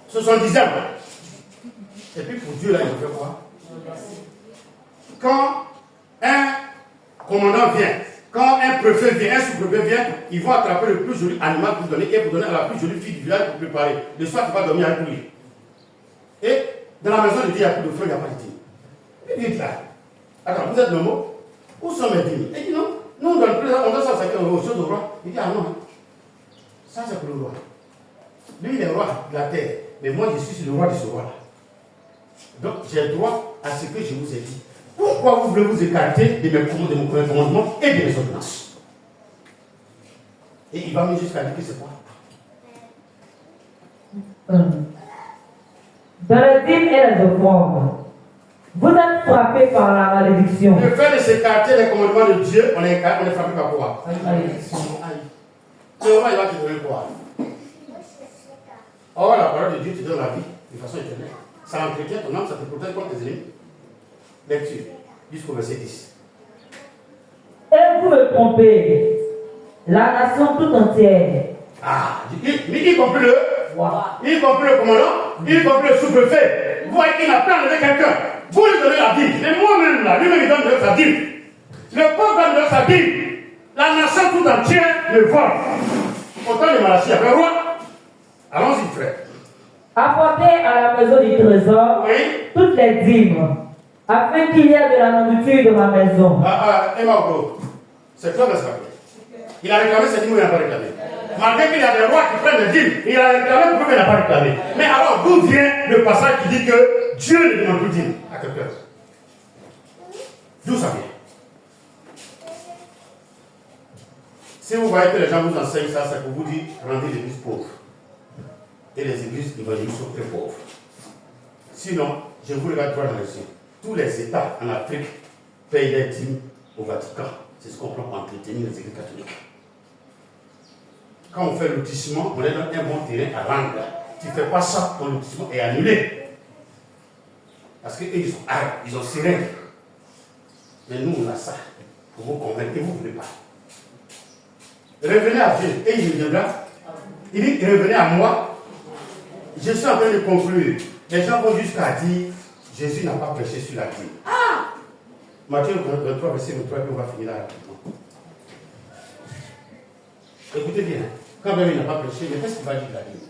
70 ans. Et puis pour Dieu, là, ils ont fait quoi? Quand un commandant vient, quand un préfet vient, un sous-préfet vient, ils vont attraper le plus joli animal pour donner et pour donner à la plus jolie fille du village pour préparer. Le soir, tu vas dormir avec lui. Et dans la maison de Dieu, il n'y a plus de feu, il n'y a pas de dîme. Et il dit là, attends, vous êtes normaux? Où sont mes dîmes? Il dit non, nous on donne plus, on donne ça aux choses au roi. Il dit ah non, ça c'est pour le roi. Lui il est roi de la terre, mais moi je suis le roi de ce roi-là. Donc j'ai droit à ce que je vous ai dit. Pourquoi vous voulez vous écarter de mes commandements et de mes ordonnances? Et il va même jusqu'à dire que c'est quoi? Dans les dîmes et les offrandes, vous êtes frappés par la malédiction. Le fait de s'écarter des commandements de Dieu, on est frappé par quoi? La malédiction. Le roi, il va te donner quoi? Or, la parole de Dieu te donne la vie de façon éternelle. Ça entretient ton âme, ça te protège contre tes ennemis. Lecture, jusqu'au verset 10. Et vous me trompez, la nation tout entière. Ah, y compris le Wow. y compris le commandant, y compris le sous-préfet. Vous voyez qu'il n'a pas enlevé quelqu'un. Vous lui donnez la dîme. Mais moi-même, là, lui-même, il donne sa dîme. Le peuple donne sa dîme. La nation tout entière le vole. Autant de Malachie avec le roi. Allons-y, frère. Apportez à la maison du trésor toutes les dîmes, afin qu'il y ait de la nourriture dans ma maison. Emma Ogo, c'est toi, n'est-ce pas? Il a réclamé cette dîme ou il n'a pas réclamé? Malgré qu'il y a des rois qui prennent des dîmes, il a réclamé pourquoi il n'a pas réclamé. Mais alors, d'où vient le passage qui dit que Dieu ne demande plus de dîme à quelqu'un? D'où ça vient? Si vous voyez que les gens vous enseignent ça, c'est pour vous dire rendez l'église pauvre. Et les églises évangéliques sont très pauvres. Sinon, je vous regarde droit dans les yeux. Tous les États en Afrique payent des dîmes au Vatican. C'est ce qu'on prend pour entretenir les églises catholiques. Quand on fait lotissement, on est dans un bon terrain à rendre. Tu ne fais pas ça, ton lotissement est annulé. Parce qu'eux, ils sont armes, ils ont sirène. Mais nous, on a ça pour vous convaincre et vous ne voulez pas. Revenez à Dieu et il viendra. Il dit revenez à moi. Je suis en train de conclure. Les gens vont jusqu'à dire Jésus n'a pas prêché sur la dîme. Ah! Matthieu 23, verset 23, puis on va finir là rapidement. Écoutez bien, quand même il n'a pas prêché, mais qu'est-ce qu'il va dire de la dîme?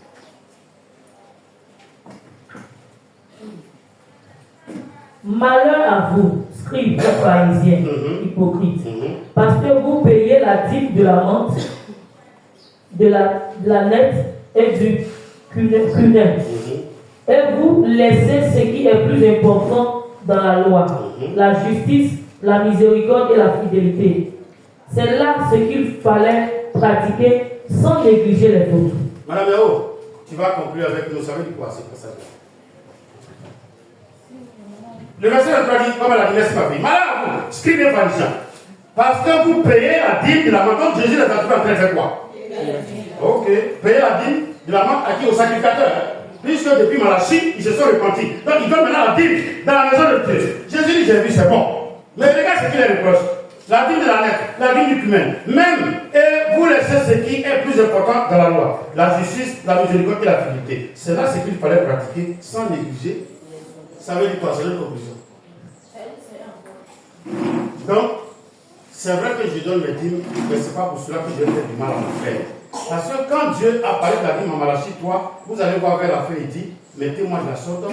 Malheur à vous, scribes et pharisiens, hypocrites, parce que vous payez la dîme de la menthe, de la nette et du cunin. Et vous laissez ce qui est plus important dans la loi, la justice, la miséricorde et la fidélité. C'est là ce qu'il fallait pratiquer sans négliger les autres. Madame Yao, tu vas conclure avec nous. Ça veut dire quoi ce passage-là? Le verset 23 dit, comme elle a dit, laisse ma vie. Malheur à vous, scribes et pharisiens, parce que vous payez la dîme de la menthe. Donc Jésus les a trouvés en train de faire quoi? Ok, payez la dîme de la menthe à qui? Au sacrificateur. Puisque depuis Malachie, ils se sont repentis. Donc ils donnent maintenant la dîme dans la maison de Dieu. Jésus dit, j'ai vu, c'est bon. Mais regarde ce qu'il est reproche. La dîme de la nette, la dîme du cumin. Même, et vous laissez ce qui est plus important dans la loi. La justice, la miséricorde et la fidélité. C'est là ce qu'il fallait pratiquer sans négliger. Ça veut dire quoi? C'est notre conclusion. Donc, c'est vrai que je donne mes dîmes, mais ce n'est pas pour cela que je fais du mal à mon frère. Parce que quand Dieu a parlé de la dîme en Malachie 3, vous allez voir vers la fin, il dit, mettez-moi de la sorte.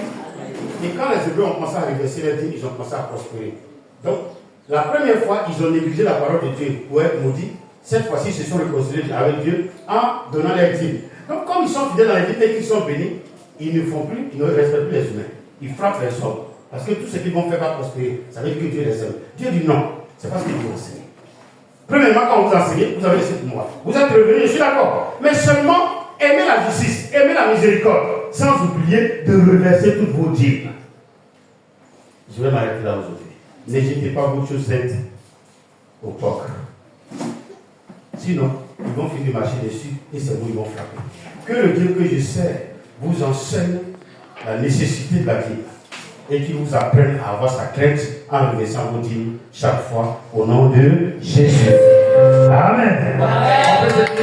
Et quand les Hébreux ont commencé à reverser les dîmes, ils ont commencé à prospérer. Donc, la première fois, ils ont négligé la parole de Dieu pour être maudits. Cette fois-ci, ils se sont réconciliés avec Dieu en donnant les dîmes. Donc, comme ils sont fidèles dans les dîmes et qu'ils sont bénis, ils ne font plus, ils ne respectent plus les humains. Ils frappent les hommes. Parce que tout ce qu'ils vont faire va prospérer. Ça veut dire que Dieu les aime. Dieu dit non. C'est pas ce qu'il vous enseigne. Premièrement, quand vous enseignez, vous avez laissé pour moi. Vous êtes revenu, je suis d'accord. Mais seulement, aimez la justice, aimez la miséricorde, sans oublier de reverser toutes vos dîmes. Je vais m'arrêter là aujourd'hui. N'hésitez pas vos chaussettes au porc. Sinon, ils vont finir de marcher dessus et c'est vous qui vont frapper. Que le Dieu que je sers vous enseigne la nécessité de la vie. et qu'il vous apprenne à avoir sa crainte en reversant vos dîmes chaque fois au nom de Jésus. Amen.